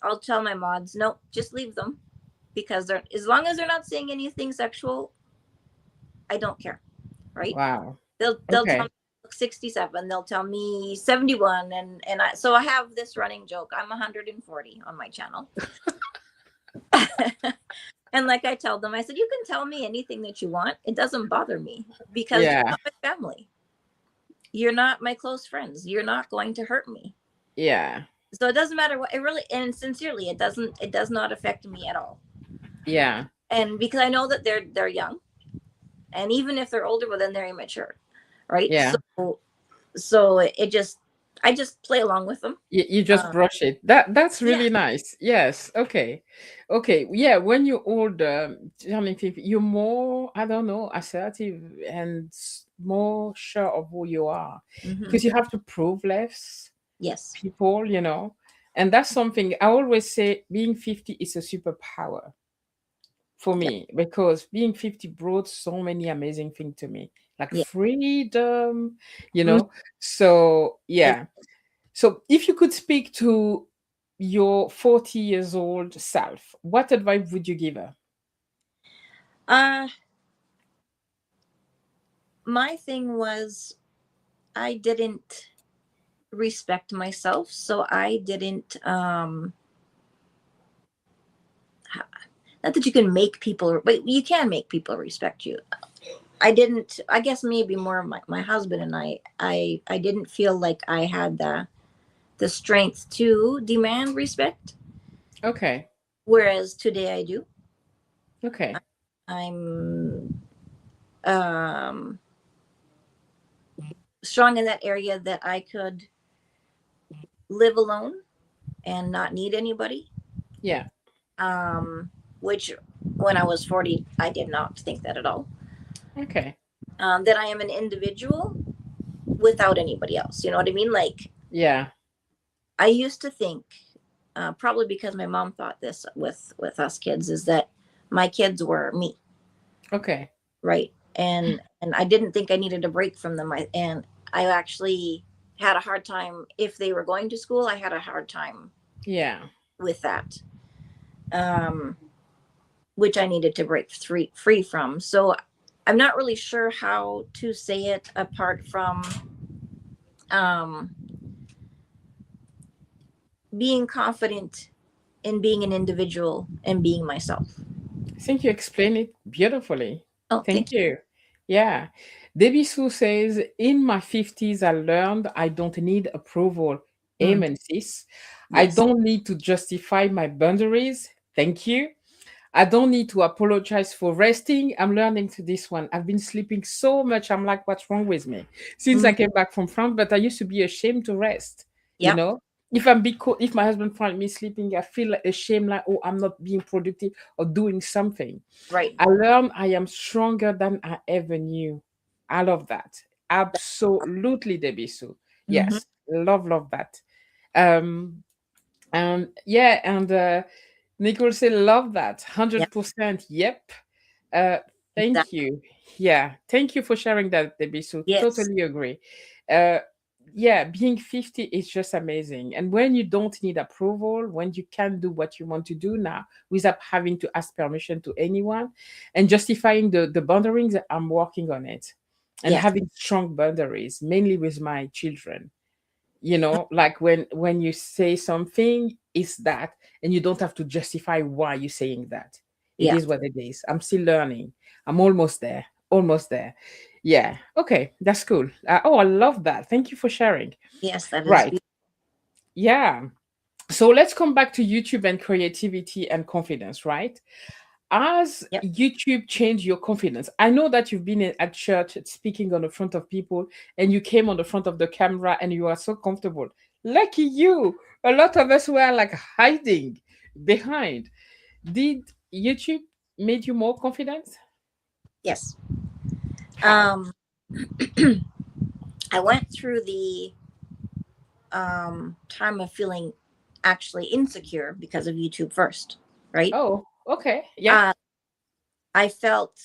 I'll tell my mods, no, just leave them, because they're, as long as they're not saying anything sexual, I don't care, right? Wow. They'll tell Okay. me 67, they'll tell me 71, and I have this running joke. I'm 140 on my channel. And like I tell them, I said, you can tell me anything that you want. It doesn't bother me, because you're Yeah. not my family. You're not my close friends. You're not going to hurt me. Yeah. So it doesn't matter what, it really, and sincerely, it does not affect me at all. Yeah. And because I know that they're young, and even if they're older, well, then they're immature, right? Yeah. So it just, I just play along with them. You just Uh, brush it. That's yeah, really nice. Yes. Okay. Okay. Yeah. When you're older, turning 50, you're more, I don't know, assertive and more sure of who you are, mm-hmm. because you have to prove less Yes, people, and that's something I always say, being 50 is a superpower for yeah, me, because being 50 brought so many amazing things to me, like yeah. freedom, you Mm, know. So it, yeah. So if you could speak to your 40 years old self, what advice would you give her? uh, my thing was, I didn't respect myself, so I didn't. Not that you can make people, but you can make people respect you. I didn't. I guess maybe more my husband and I didn't feel like I had the strength to demand respect, Okay. whereas today I do. Okay. I'm um, strong in that area, that I could live alone and not need anybody. Yeah. Um, which when I was 40, I did not think that at all. Okay. That I am an individual without anybody else. You know what I mean? Like, Yeah. I used to think, probably because my mom thought this with us kids, is that my kids were me, Okay. right? And I didn't think I needed a break from them. I actually had a hard time, if they were going to school. I had a hard time Yeah. with that, um, which I needed to break free from. So I'm not really sure how to say it apart from um, being confident in being an individual and being myself. I think you explained it beautifully. Oh, Thank thank you. you. Yeah. Debbie Sue says, in my 50s, I learned I don't need approval. Mm, Amen, sis. I yes. don't need to justify my boundaries. Thank you. I don't need to apologize for resting. I'm learning to this one. I've been sleeping so much. I'm like, what's wrong with me? Since I Mm, came back from France, but I used to be ashamed to rest. You yep. know, if my husband find me sleeping, I feel like ashamed, like, oh, I'm not being productive or doing something. Right. I learned I am stronger than I ever knew. I love that. Absolutely, Debbie Sue. Mm-hmm. Yes, love that. Um, and yeah, and Nicole said, love that. Yep. 100%. Yep. Uh, thank Exactly. you. Yeah. Thank you for sharing that, Debbie. So Yes. totally agree. Uh, yeah, being 50 is just amazing. And when you don't need approval, when you can do what you want to do now without having to ask permission to anyone and justifying the boundaries, I'm working on it and Yes. having strong boundaries, mainly with my children. Like when you say something, is that, and you don't have to justify why you're saying that. It Yeah. is what it is. I'm still learning. I'm almost there. Yeah. Okay, that's cool. Oh, I love that. Thank you for sharing. Yes. That is Right. beautiful. Yeah. So let's come back to YouTube and creativity and confidence, right? As Yep. YouTube changed your confidence, I know that you've been at church speaking on the front of people and you came on the front of the camera and you are so comfortable. Lucky you. A lot of us were like hiding behind. Did YouTube made you more confident? Yes. How? Um, I went through the time of feeling actually insecure because of YouTube first, right? Oh, okay. Yeah. Uh, I felt,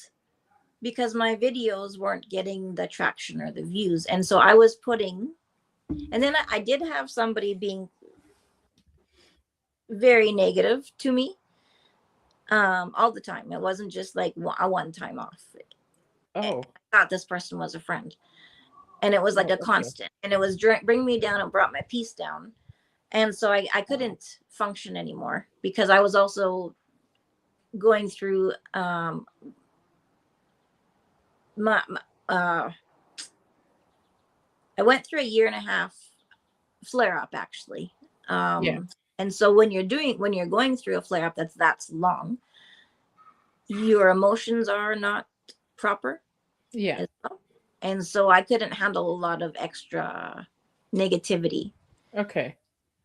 because my videos weren't getting the traction or the views, and so I was putting, and then I did have somebody being very negative to me, all the time. It wasn't just like a one time off. Oh, I thought this person was a friend, and it was like oh, a okay. constant, and it was bring me down and brought my peace down. And so I couldn't function anymore because I was also going through my I went through a year and a half flare up actually. Yeah, And so when you're going through a flare up that's long, your emotions are not proper yeah. as well. And so I couldn't handle a lot of extra negativity. Okay.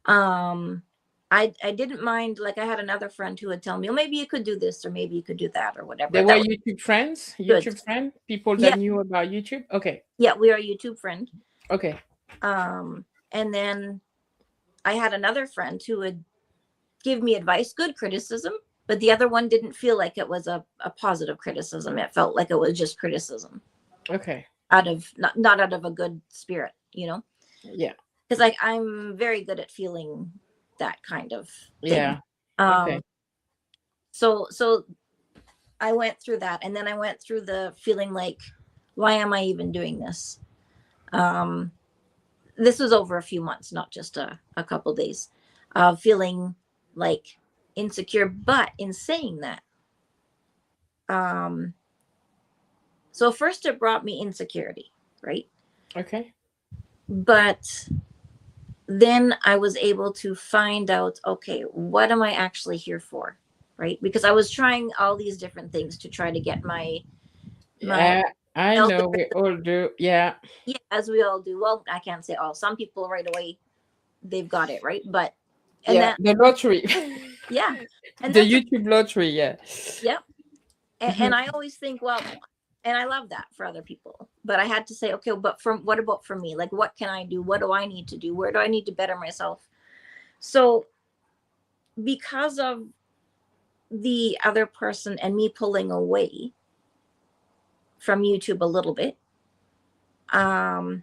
Um I didn't mind, like I had another friend who would tell me, oh, maybe you could do this or maybe you could do that or whatever. They were That was YouTube friends, good. YouTube friend, people Yeah, that knew about YouTube. Okay. yeah, we are a YouTube friend. Okay. And then I had another friend who would give me advice, good criticism, but the other one didn't feel like it was a positive criticism. It felt like it was just criticism Okay. out of not out of a good spirit, Yeah. because like I'm very good at feeling that kind of thing. Yeah. Um, Okay. so I went through that, and then I went through the feeling like, why am I even doing this? Um, this was over a few months, not just a couple days, of feeling like insecure. But in saying that, um, so first it brought me insecurity, right? Okay. But then I was able to find out, okay, what am I actually here for? Right? Because I was trying all these different things to try to get my Yeah, I know we algorithm. all do. Yeah. Yeah, as we all do. Well, I can't say all. Some people right away they've got it right, but and Yeah. that The lottery. yeah, and The that's okay. YouTube lottery. Yeah. Yeah, and Mhm. I always think, well, and I love that for other people, but I had to say, okay, but from what about for me? Like, what can I do? What do I need to do? Where do I need to better myself? So because of the other person and me pulling away from YouTube a little bit, um,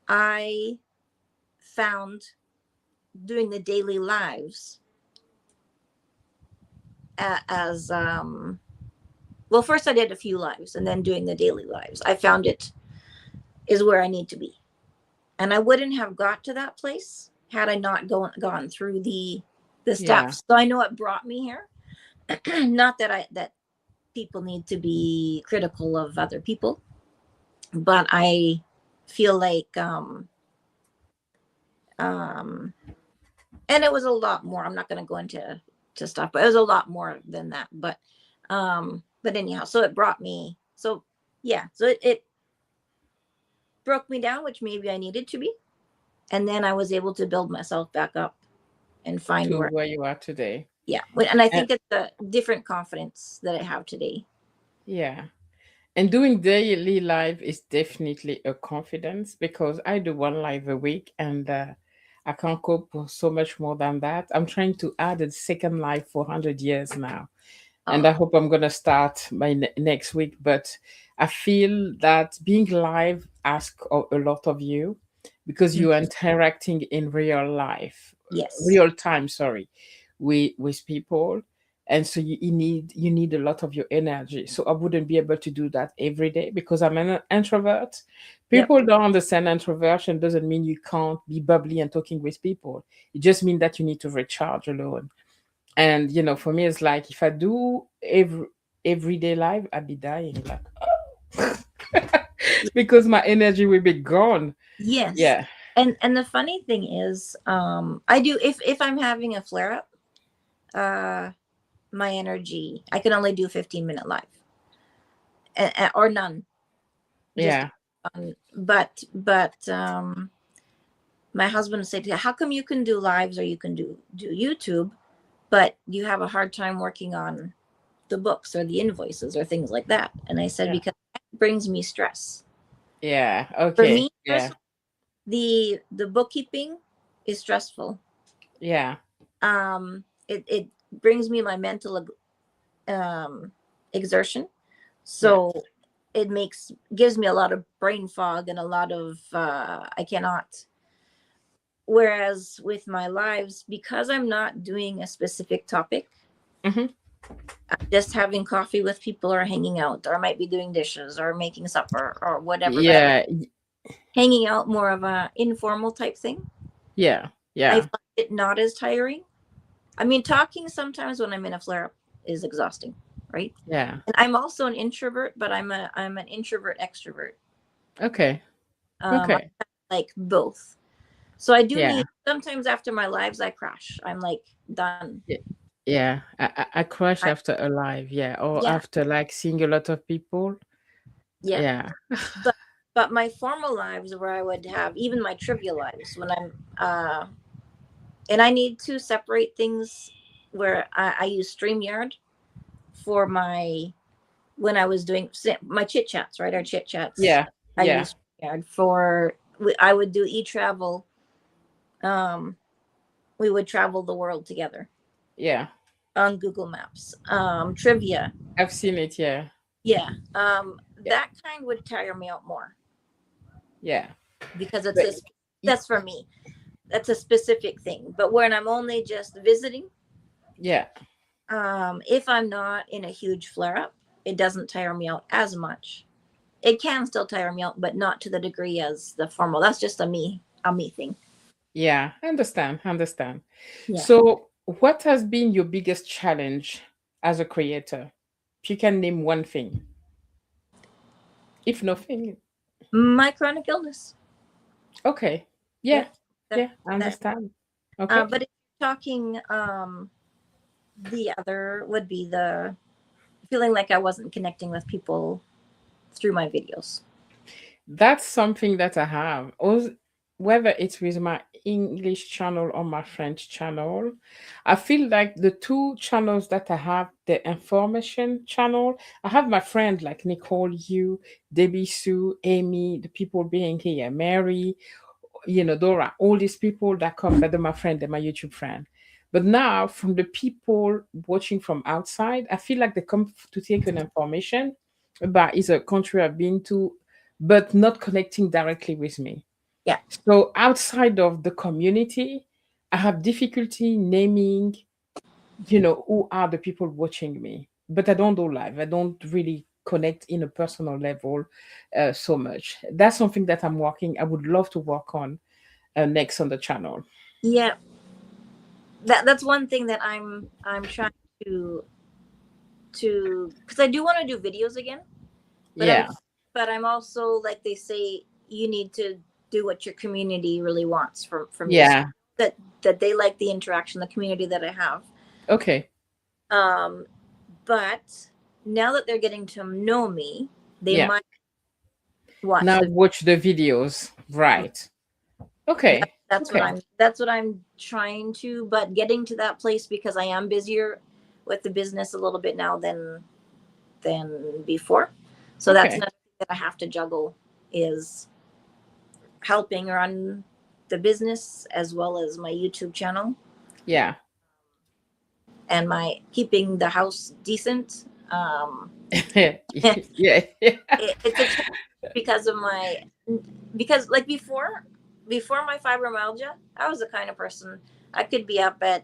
I found doing the daily lives as well. First, I did a few lives, and then doing the daily lives, I found it is where I need to be, and I wouldn't have got to that place had I not gone through the Yeah. steps. So I know it brought me here. Not that people need to be critical of other people, but I feel like um and it was a lot more. I'm not going to go into stuff, but it was a lot more than that. But anyhow, so it brought me, so yeah, so it broke me down, which maybe I needed to be, and then I was able to build myself back up and find To where, where you are today. yeah, and I And think it's a different confidence that I have today. yeah. And doing daily live is definitely a confidence because I do one live a week and I can't cope with so much more than that. I'm trying to add a second live for 100 years now. And uh, I hope I'm going to start by next week. But I feel that being live asks a lot of you because mm, you are interacting in real life, yes, real time, sorry, with people. And so you need a lot of your energy. So I wouldn't be able to do that every day because I'm an introvert. yep, People don't understand introversion doesn't mean you can't be bubbly and talking with people. It just means that you need to recharge alone. And for me, it's like if I do everyday life, I'd be dying like because my energy will be gone. yes. Yeah, And the funny thing is, I do, if I'm having a flare up, uh my energy, I can only do 15-minute live, or none, just yeah, but my husband would say to me, how come you can do lives or you can do YouTube, but you have a hard time working on the books or the invoices or things like that? And I said, yeah, because that brings me stress. yeah. For Okay, me yeah, personally, the bookkeeping is stressful. yeah, It brings me my mental um exertion. yeah, So it gives me a lot of brain fog and a lot of I cannot Whereas with my lives, because I'm not doing a specific topic, Hmm. I'm just having coffee with people or hanging out, or I might be doing dishes or making supper or whatever, but I'm Yeah, hanging out more of a informal type thing. yeah, I yeah, find it not as tiring. I mean, talking sometimes when I'm in a flare up is exhausting, right? yeah. And I'm also an introvert, but I'm an introvert extrovert. Okay, I okay. like both. So I do Yeah, need sometimes after my lives I crash. I'm like done. y- yeah. I crash I, after a live, yeah, or yeah, after like seeing a lot of people. yeah. Yeah, But but my formal lives where I would have even my trivial lives when I'm and I need to separate things where I use StreamYard for my when I was doing my chit chats, right? Our chit chats. yeah, I yeah, used StreamYard for I would do e-travel. Um, we would travel the world together yeah. on Google Maps. Trivia. I've seen it. Yeah, Yeah. yeah, That kind would tire me out more yeah. because it's But a that's for me. That's a specific thing. But when I'm only just visiting, yeah, if I'm not in a huge flare up, it doesn't tire me out as much. It can still tire me out, but not to the degree as the formal. That's just a me thing. yeah. I understand. I understand. Yeah. So, what has been your biggest challenge as a creator? If you can name one thing, if nothing, My chronic illness. okay. Yeah. Yeah, That yeah. I that. understand. Okay. But if you're talking, the other would be the feeling like I wasn't connecting with people through my videos. That's something that I have. Whether it's with my English channel or my French channel, I feel like the two channels that I have, the information channel, I have my friend like Nicole, you, Debbie Sue, Amy, the people being here, Mary, Dora, all these people that come, that are my friend, they're my YouTube friend. But now, from the people watching from outside, I feel like they come to take an information about is a country I've been to, but not connecting directly with me. Yeah. So outside of the community, I have difficulty naming, who are the people watching me. But I don't do live. I don't really connect in a personal level so much. That's something that I'm working. I would love to work on next on the channel. Yeah. That's one thing that I'm trying to because I do want to do videos again, but Yeah, I'm also like they say you need to do what your community really wants from you. So yeah. that they like the interaction, the community that I have. Okay. Um, but now that they're getting to know me, they Yeah. might watch Now the. watch the videos. Right. Okay. Okay. That's what I'm trying to, but getting to that place because I am busier with the business a little bit now than before. So that's Okay. another thing that I have to juggle is helping run the business as well as my YouTube channel Yeah. and my keeping the house decent. Yeah. It's a challenge because of my because like before my fibromyalgia, I was the kind of person I could be up at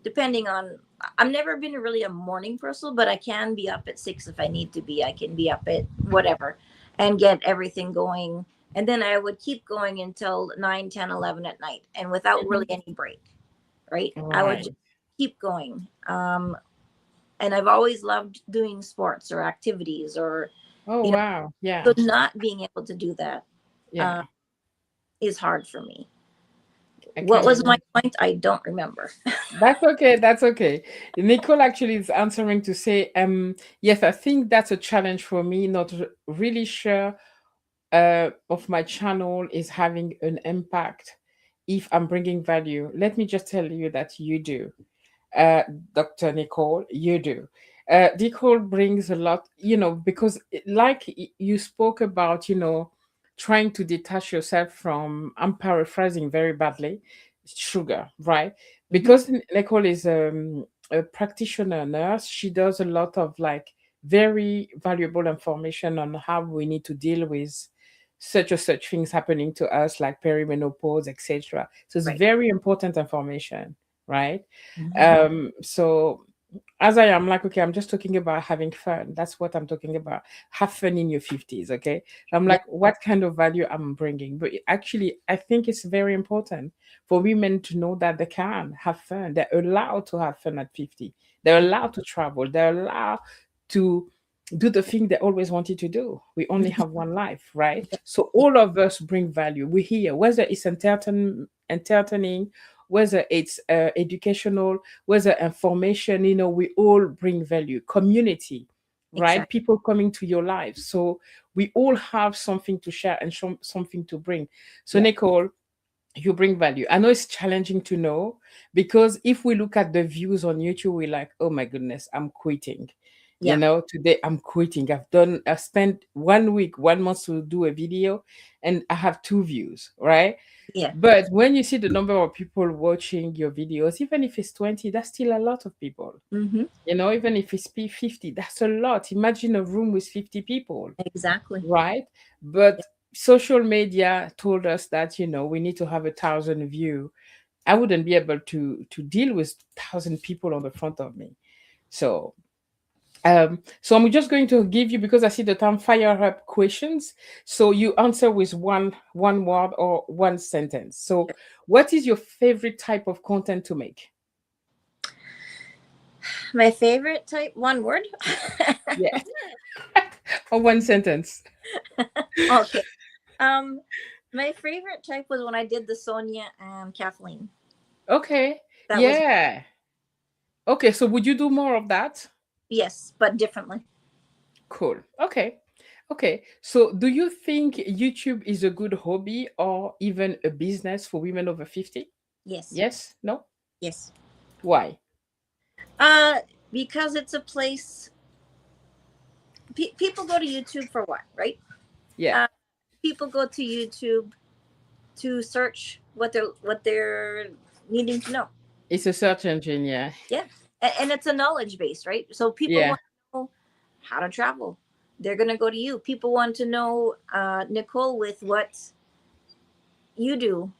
depending on I've never been really a morning person, but I can be up at 6 if I need to be. I can be up at whatever and get everything going. And then I would keep going until 9, 10, 11 at night and without really Mhm. any break, right? I would just Right. keep going. And I've always loved doing sports or activities or, Oh you know, wow. so Yeah. not being able to do that Yeah. uh, is hard for me. I What can was my imagine. point? I don't remember. That's okay. That's okay. Nicole actually is answering to say, yes, I think that's a challenge for me. Not really sure of my channel is having an impact if I'm bringing value. Let me just tell you that you do, uh, Dr. Nicole, you do. Nicole brings a lot, because like you spoke about, trying to detach yourself from, I'm paraphrasing very badly, sugar, right? Mhm. Because Nicole is a practitioner nurse, she does a lot of like very valuable information on how we need to deal with such or such things happening to us, like perimenopause, etc. So it's Right. very important information, right? Mhm. So as I am like, okay, I'm just talking about having fun. That's what I'm talking about. Have fun in your 50s, okay? I'm Yeah. like, what kind of value I'm bringing? But actually, I think it's very important for women to know that they can have fun. They're allowed to have fun at 50. They're allowed to travel. They're allowed to do the thing they always wanted to do. We only have one life, right? So all of us bring value. We're here, whether it's entertaining, whether it's educational, whether information, we all bring value. Community, right? Exactly. People coming to your life. So we all have something to share and something to bring. So, Yeah. Nicole, you bring value. I know it's challenging to know, because if we look at the views on YouTube, we're like, oh my goodness, I'm quitting. Yeah. Today I'm quitting. I've spent 1 week, 1 month to do a video, and I have 2 views, right? Yeah. But when you see the number of people watching your videos, even if it's 20, that's still a lot of people. Hmm. Even if it's 50, that's a lot. Imagine a room with 50 people, Exactly. right? But social media told us that, we need to have 1,000 view. I wouldn't be able to deal with 1,000 people on the front of me. So I'm just going to give you, because I see the time, fire up questions. So you answer with one word or one sentence. So what is your favorite type of content to make? My favorite type, one word. Yeah. Or one sentence. Okay. Um, my favorite type was when I did the Sonia and Kathleen. Okay. That was, Yeah. Okay, so would you do more of that? yes, but differently. Cool. Okay. Okay. So do you think YouTube is a good hobby or even a business for women over 50? Yes. Yes? No? Yes. Why? Uh, because it's a place. People go to YouTube for what, right? Yeah. Uh, people go to YouTube to search what they're needing to know. It's a search engine, yeah. Yeah, and it's a knowledge base, right? So people Yeah. want to know how to travel. They're gonna go to you. People want to know, Nicole, with what you do.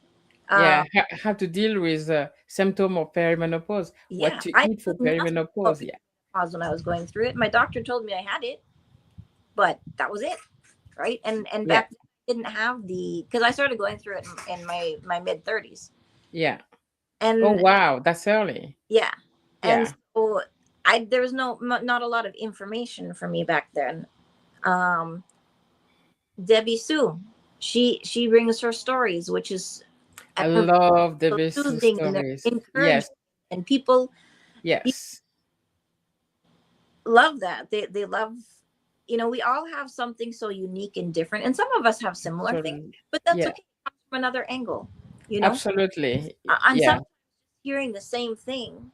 Uh, Yeah, how to deal with symptom of perimenopause, what yeah, to I eat for knew nothing about perimenopause. Yeah, perimenopause when I was going through it. My doctor told me I had it, but that was it, right? And yeah, back then I didn't have the, because I started going through it in my mid 30s, yeah. Oh, and wow, that's early. yeah, and Yeah. so there was not a lot of information for me back then. Um, Debbie Sue, she brings her stories, which is I profound, love the so business soothing, and they're stories. encouraging, Yes, and people yes. love that. They love, we all have something so unique and different, and some of us have similar things, Absolutely. but that's Yeah, okay. It comes from another angle, you know. absolutely. And Yeah. sometimes hearing the same thing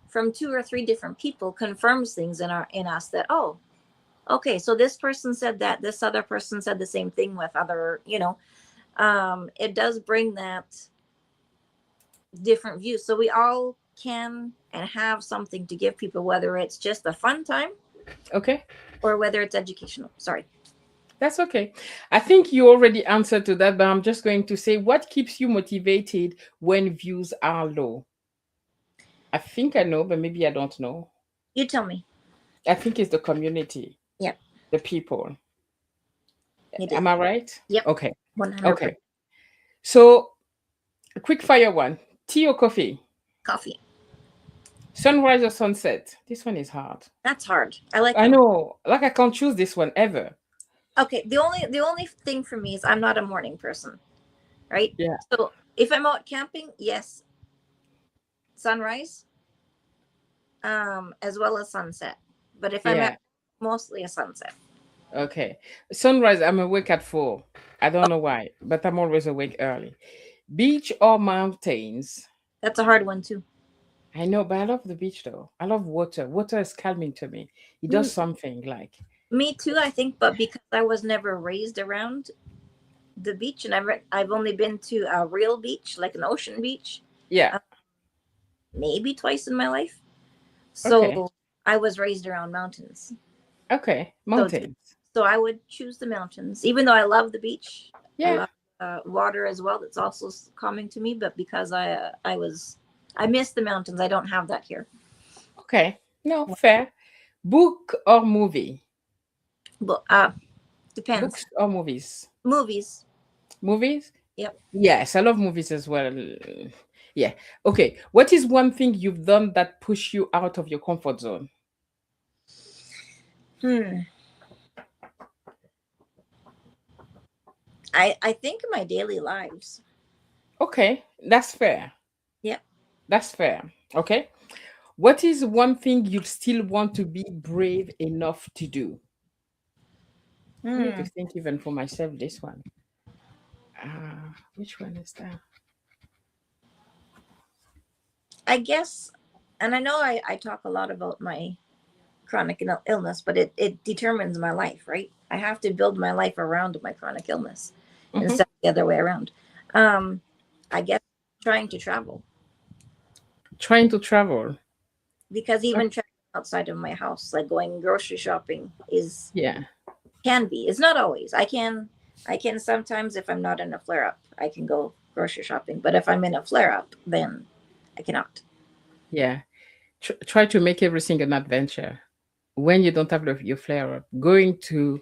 from two or three different people confirms things in us, that, oh, okay, so this person said that, this other person said the same thing with other, it does bring that different views. So we all can and have something to give people, whether it's just a fun time Okay, or whether it's educational. Sorry. that's okay. I think you already answered to that, but I'm just going to say, what keeps you motivated when views are low? I think I know, but maybe I don't know. You tell me. I think it's the community, Yep. the people. It is. Am I right? Yep. Okay. 100%. Okay. So, a quick fire one. Tea or coffee? Coffee. Sunrise or sunset? This one is hard. That's hard. I like I them. know. Like, I can't choose this one ever. Okay. The only thing for me is I'm not a morning person, right? Yeah. So if I'm out camping, yes, sunrise, as well as sunset. But if I'm Yeah. at, mostly a sunset. Okay. Sunrise, I'm awake at 4. I don't know why, but I'm always awake early. Beach or mountains? That's a hard one too. I know, but I love the beach though. I love water. Water is calming to me. It does Mm, something like, Me too, I think, but because I was never raised around the beach, and I've only been to a real beach, like an ocean beach, yeah. uh, maybe twice in my life. Okay. So I was raised around mountains. Okay. So it's Mountains. So I would choose the mountains, even though I love the beach. I Yeah. love water as well. That's also calming to me. But because I miss the mountains. I don't have that here. Okay. No, fair. Book or movie? But depends. Books or movies? Movies. Movies? Yep. Yes, I love movies as well. Yeah. Okay. What is one thing you've done that push you out of your comfort zone? Hmm. I think my daily lives. Okay, that's fair. Yep. That's fair. Okay. What is one thing you still want to be brave enough to do? I need to Hmm. think even for myself this one. Which one is that? I guess, and I know I talk a lot about my chronic illness, but it determines my life, right? I have to build my life around my chronic illness Mhm. instead of the other way around. Um, I guess trying to travel, Trying to travel. because Uh, even traveling outside of my house, like going grocery shopping, is Yeah. can be. It's not always. I can sometimes, if I'm not in a flare up, I can go grocery shopping. But if I'm in a flare up, then I cannot. Yeah. Try to make everything an adventure. When you don't have your flare up, going to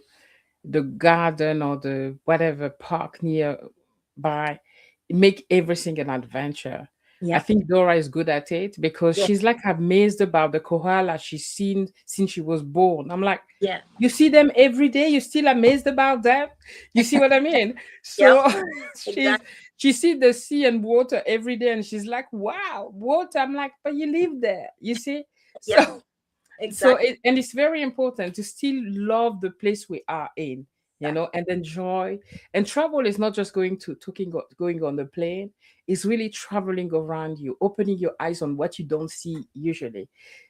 the garden or the whatever park nearby, make everything an adventure. I Yep. think Dora is good at it because Yeah. she's like amazed about the koala she's seen since she was born. I'm like, Yeah. you see them every day, you're still amazed about that. You see what I mean? Yep. So she's Exactly. she see the sea and water every day, and she's like, wow, water. I'm like, but you live there, you see. Yep. So Exactly. and it's very important to still love the place we are in, and enjoy. And travel is not just going on the plane. It's really traveling around you, opening your eyes on what you don't see usually.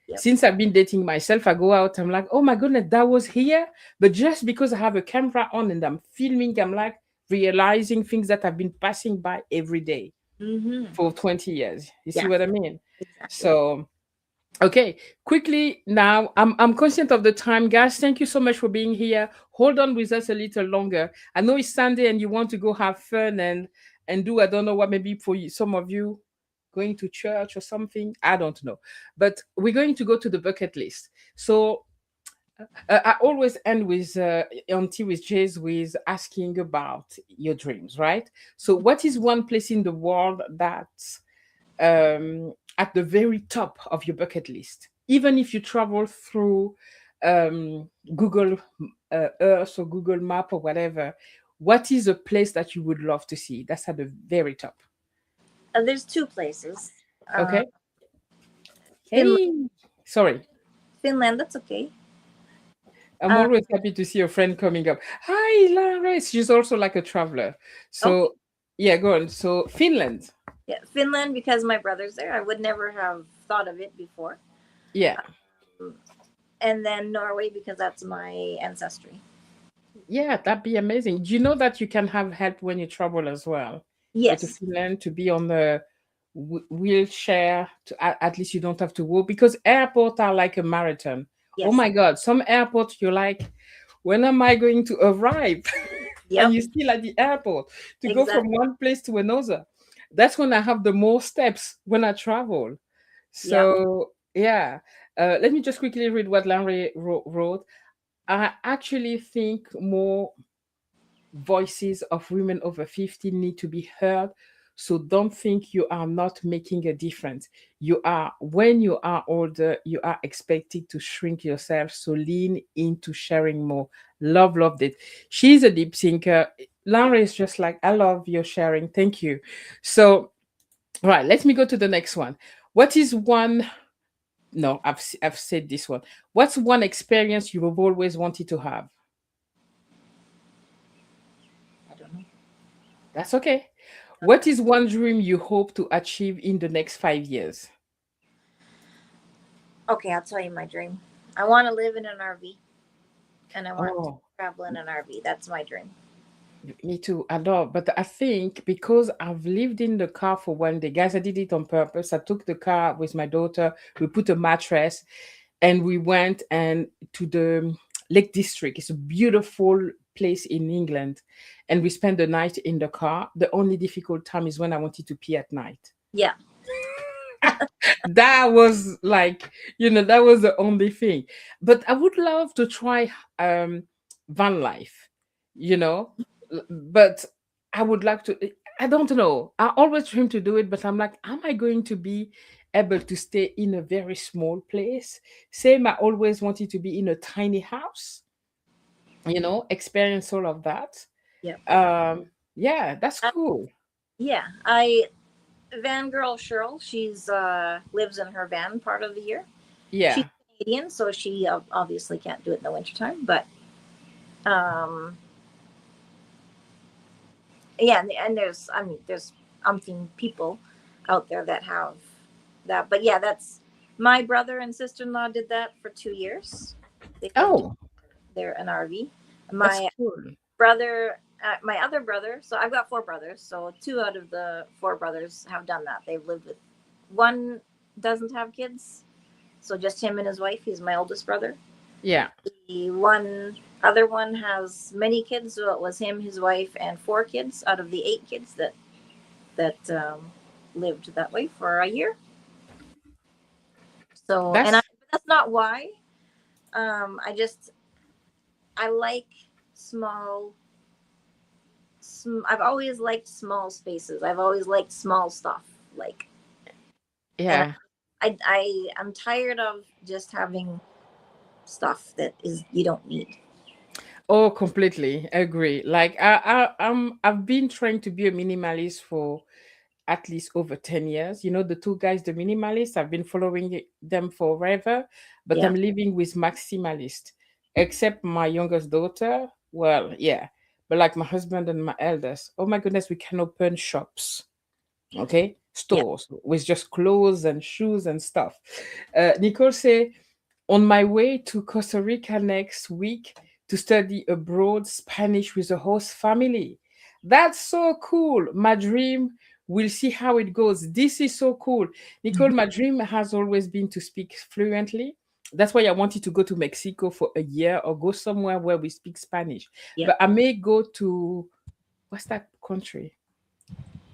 Yep. Since I've been dating myself, I go out, I'm like, oh my goodness, that was here. But just because I have a camera on and I'm filming, I'm like realizing things that I've been passing by every day Mm-hmm. for 20 years. You see Yeah. what I mean? Exactly. So okay, quickly now. I'm conscious of the time, guys. Thank you so much for being here. Hold on with us a little longer. I know it's Sunday and you want to go have fun and do I don't know what, maybe for you, some of you going to church or something. I don't know, but we're going to go to the bucket list. So I always end with on tea with Jase with asking about your dreams, right? So what is one place in the world that at the very top of your bucket list, even if you travel through Google Earth or Google Map or whatever? What is a place that you would love to see? That's at the very top. There's two places. Uh, Okay. Finland. Hey, sorry. Finland. That's okay. I'm Uh, always happy to see a friend coming up. Hi, Lara. She's also like a traveler. okay. So, yeah, go on. So, Finland. Yeah, Finland, because my brother's there. I would never have thought of it before. Yeah. Um, and then Norway, because that's my ancestry. Yeah, that'd be amazing. Do you know that you can have help when you travel as well? Go to Yes. Finland to be on the wheelchair. At least you don't have to walk because airports are like a marathon. Oh Yes. my God, some airports you're like, when am I going to arrive? And Yep. you're still at the airport to go from Exactly. one place to another. That's when I have the more steps when I travel. Yep. So yeah, let me just quickly read what Larry wrote. I actually think more voices of women over 50 need to be heard. So don't think you are not making a difference. You are. When you are older, you are expected to shrink yourself. So lean into sharing more. Loved it. She's a deep thinker. Laura is just like, I love your sharing. Thank you. So, right, let me go to the next one. What is one? No, I've said this one. What's one experience you have always wanted to have? I don't know. That's okay. What Okay. is one dream you hope to achieve in the next 5 years? Okay, I'll tell you my dream. I want to live in an RV, and I want to Oh, travel in an RV. That's my dream. me too. I know. But I think because I've lived in the car for one day, guys, I did it on purpose. I took the car with my daughter. We put a mattress and we went and to the Lake District. It's a beautiful place in England. And we spent the night in the car. The only difficult time is when I wanted to pee at night. Yeah. That was like, that was the only thing. But I would love to try van life, you know. But I would like to, I don't know. I always dream to do it, but I'm like, am I going to be able to stay in a very small place? Same, I always wanted to be in a tiny house, experience all of that. Yeah. Yeah, that's Uh, cool. yeah. I van girl Cheryl, she's lives in her van part of the year. She's Yeah, Canadian, so she obviously can't do it in the wintertime. But um, yeah, and there's there's umpteen people out there that have that. But yeah, that's my brother and sister in law did that for 2 years. They lived oh, there in RV. that's My cool. brother, my other brother. So I've got four brothers. So two out of the four brothers have done that. They've lived with one doesn't have kids, so just him and his wife. He's my oldest brother. Yeah. The one other one has many kids, so it was him, his wife, and four kids out of the eight kids that lived that way for a year. So, and That's that's not why. I just I like small. I've always liked small spaces. I've always liked small stuff. Like, and yeah. I'm tired of just having stuff that is you don't need. Oh, completely agree. Like I've been trying to be a minimalist for at least over 10 years. The two guys, the minimalists, I've been following them forever, but Yeah, I'm living with maximalist, except my youngest daughter. Well, yeah. But like my husband and my eldest, oh my goodness, we can open shops, okay, yeah. stores with just clothes and shoes and stuff. Nicole say, on my way to Costa Rica next week to study abroad Spanish with a host family. That's so cool. My dream, we'll see how it goes. This is so cool. Nicole, Mhm. my dream has always been to speak fluently. That's why I wanted to go to Mexico for a year or go somewhere where we speak Spanish. Yeah. But I may go to, what's that country?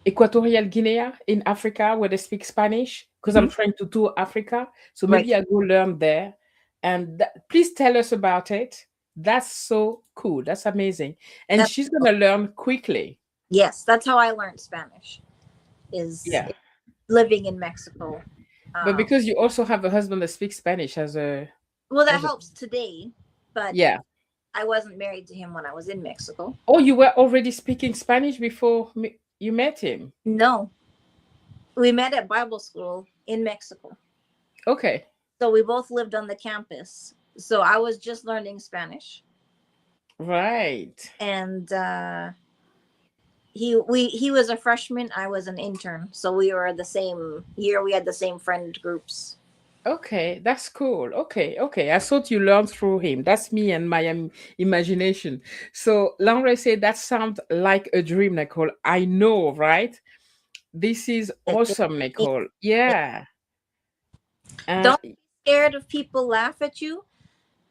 Equatorial Guinea in Africa where they speak Spanish because I'm Mhm. trying to tour Africa. So Right. maybe I go learn there. And please tell us about it. That's so cool. That's amazing. And That's she's going to learn quickly. yes. That's how I learned Spanish. Is Yeah. living in Mexico. But Um, because you also have a husband that speaks Spanish well, that as a helps today, but yeah. I wasn't married to him when I was in Mexico. Oh, you were already speaking Spanish before you met him. No, we met at Bible school in Mexico. Okay. So we both lived on the campus. So I was just learning Spanish, Right. and he was a freshman. I was an intern. So we were the same year. We had the same friend groups. Okay, that's cool. Okay, okay. I thought you learned through him. That's me and my imagination. So Laura said that sounds like a dream, Nicole. I know, right? This is awesome, Nicole. Yeah. Uh, Don't be scared of people laugh at you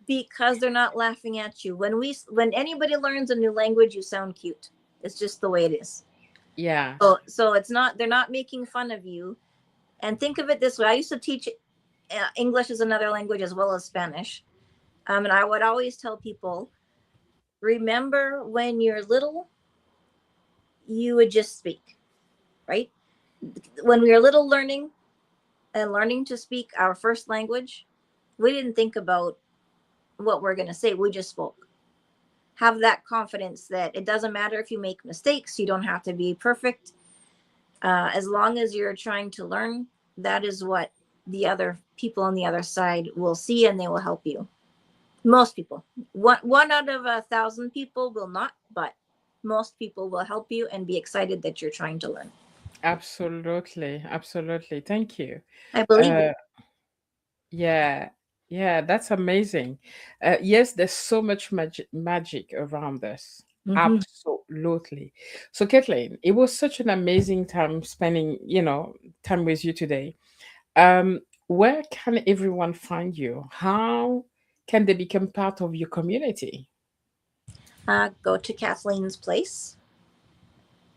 because they're not laughing at you. When anybody learns a new language, you sound cute. It's just the way it is. yeah. So it's not they're not making fun of you. And think of it this way: I used to teach English as another language as well as Spanish, and I would always tell people, remember when you're little, you would just speak, right? When we were little, learning to speak our first language, we didn't think about what we're going to say. We just spoke. Have that confidence that it doesn't matter if you make mistakes. You don't have to be perfect. As long as you're trying to learn, that is what the other people on the other side will see, and they will help you. Most people, one out of 1,000 people will not, but most people will help you and be excited that you're trying to learn. Absolutely. Absolutely. Thank you. I believe it. Uh, yeah. Yeah, that's amazing. Yes, there's so much magic around us. Mm-hmm. Absolutely. So, Kathleen, it was such an amazing time spending, time with you today. Where can everyone find you? How can they become part of your community? Go to Kathleen's place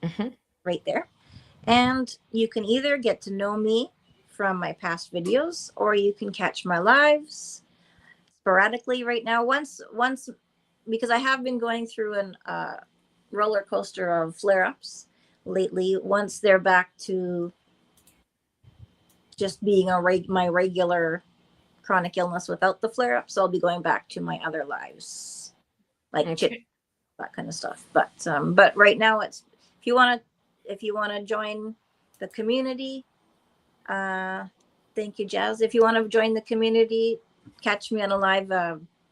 Hmm. right there. And you can either get to know me from my past videos, or you can catch my lives sporadically right now. Once, because I have been going through an roller coaster of flare-ups lately. Once they're back to just being my regular chronic illness without the flare-ups, I'll be going back to my other lives, like chit, Okay. that kind of stuff. But right now, it's if you want to join the community, thank you, Jazz. If you want to join the community, catch me on a live.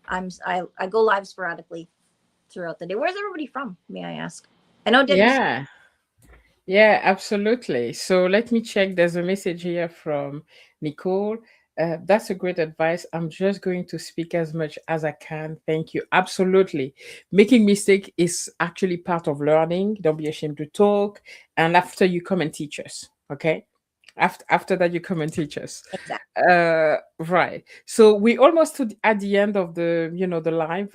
I go live sporadically throughout the day. Where's everybody from, may I ask? I know Debbie's. Yeah. Yeah, absolutely. So let me check. There's a message here from Nicole. That's a great advice. I'm just going to speak as much as I can. Thank you. Absolutely. Making mistake is actually part of learning. Don't be ashamed to talk. And after you come and teach us, okay? After that, you come and teach us. Exactly. Right. So we almost at the end of the the live,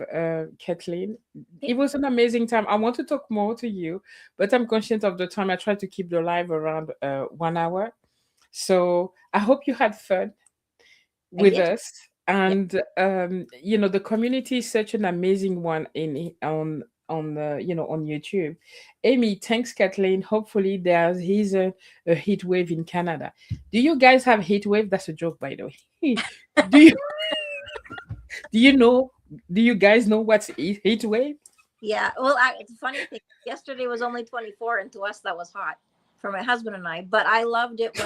Kathleen. It was an amazing time. I want to talk more to you, but I'm conscious of the time. I try to keep the live around 1 hour. So I hope you had fun I with did. us. Yeah. And the community is such an amazing one on YouTube. Amy, thanks, Kathleen. Hopefully he's a heat wave in Canada. Do you guys have heat wave? That's a joke, by the way. do you do you know do you guys know what's heat wave? Yeah. Well, it's a funny thing. Yesterday was only 24, and to us that was hot for my husband and I. But I loved it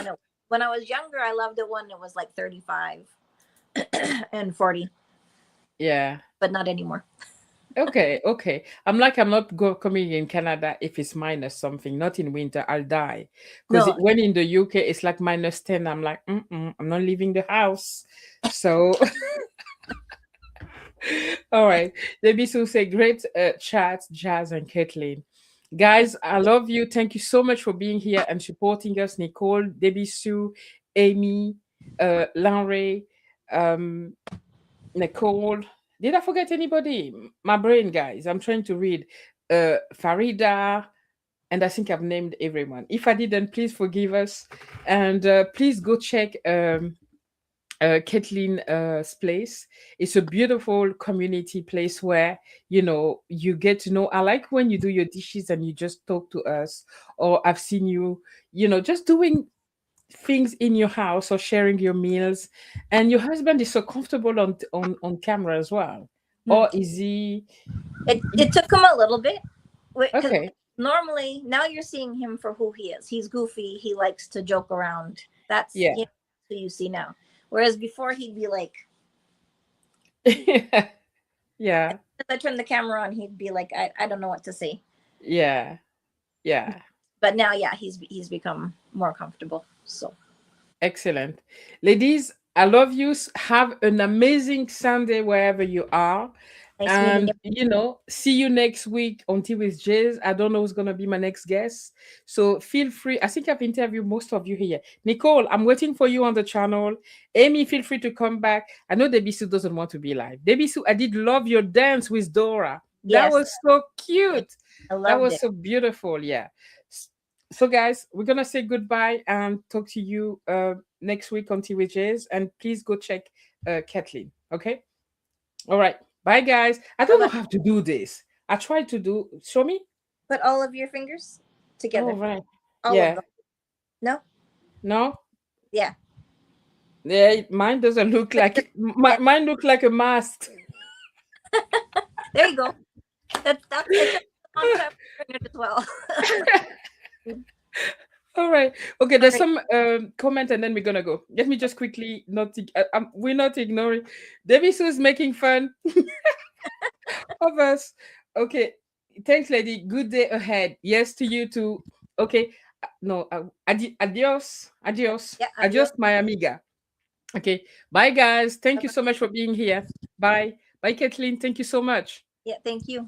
when I was younger. I loved it when it was like 35 and 40, Yeah. but not anymore. Okay. I'm not coming in Canada if it's minus something. Not in winter, I'll die. Because No. when in the UK it's like -10, I'm like, I'm not leaving the house. So, all right. Debbie Sue say great chat, Jazz and Kathleen. Guys, I love you. Thank you so much for being here and supporting us. Nicole, Debbie Sue, Amy, Larry, um, Nicole. Did I forget anybody? My brain, guys. I'm trying to read. Farida, and I think I've named everyone. If I didn't, please forgive us. And please go check Kathleen's place. It's a beautiful community place where you get to know. I like when you do your dishes and you just talk to us, or I've seen you, just doing things in your house or sharing your meals, and your husband is so comfortable on camera as well. Hmm. Or is he? It took him a little bit, because Okay. normally now you're seeing him for who he is. He's goofy. He likes to joke around. That's Yeah. who you see now. Whereas before he'd be like, Yeah. as I turn the camera on, he'd be like, I don't know what to say. Yeah. Yeah. But now, yeah, he's become more comfortable. So Excellent. Ladies, I love you. Have an amazing Sunday wherever you are. nice meeting And, you. see you next week on Tea with Jase. I don't know who's going to be my next guest. So feel free. I think I've interviewed most of you here. Nicole, I'm waiting for you on the channel. Amy, feel free to come back. I know Debisu doesn't want to be live. Debisu, I did love your dance with Dora. That Yes, was so cute. I That loved was it. so beautiful. Yeah. So, guys, we're gonna say goodbye and talk to you next week on Tea with Jazz. And please go check Kathleen. Okay. All right. Bye, guys. I Bye don't know bye. how to do this. I tried to do. Show me. Put all of your fingers Oh, together. right. All of Yeah. them. No. No. Yeah. Yeah. Mine doesn't look like. Yeah. Mine look like a mask. There you go. That's it. Took a long time to bring it as well. All right. Okay. All There's right. some comment, and then we're gonna go. Let me just quickly not. We're not ignoring. Debbie Sue is making fun of us. Okay. Thanks, lady. Good day ahead. Yes, to you too. Okay. No. Adios. Adios. Yeah. Adios. Adios, my amiga. Okay. Bye, guys. Thank you Bye-bye. so much for being here. Bye. Bye, Kathleen. Thank you so much. Yeah. Thank you.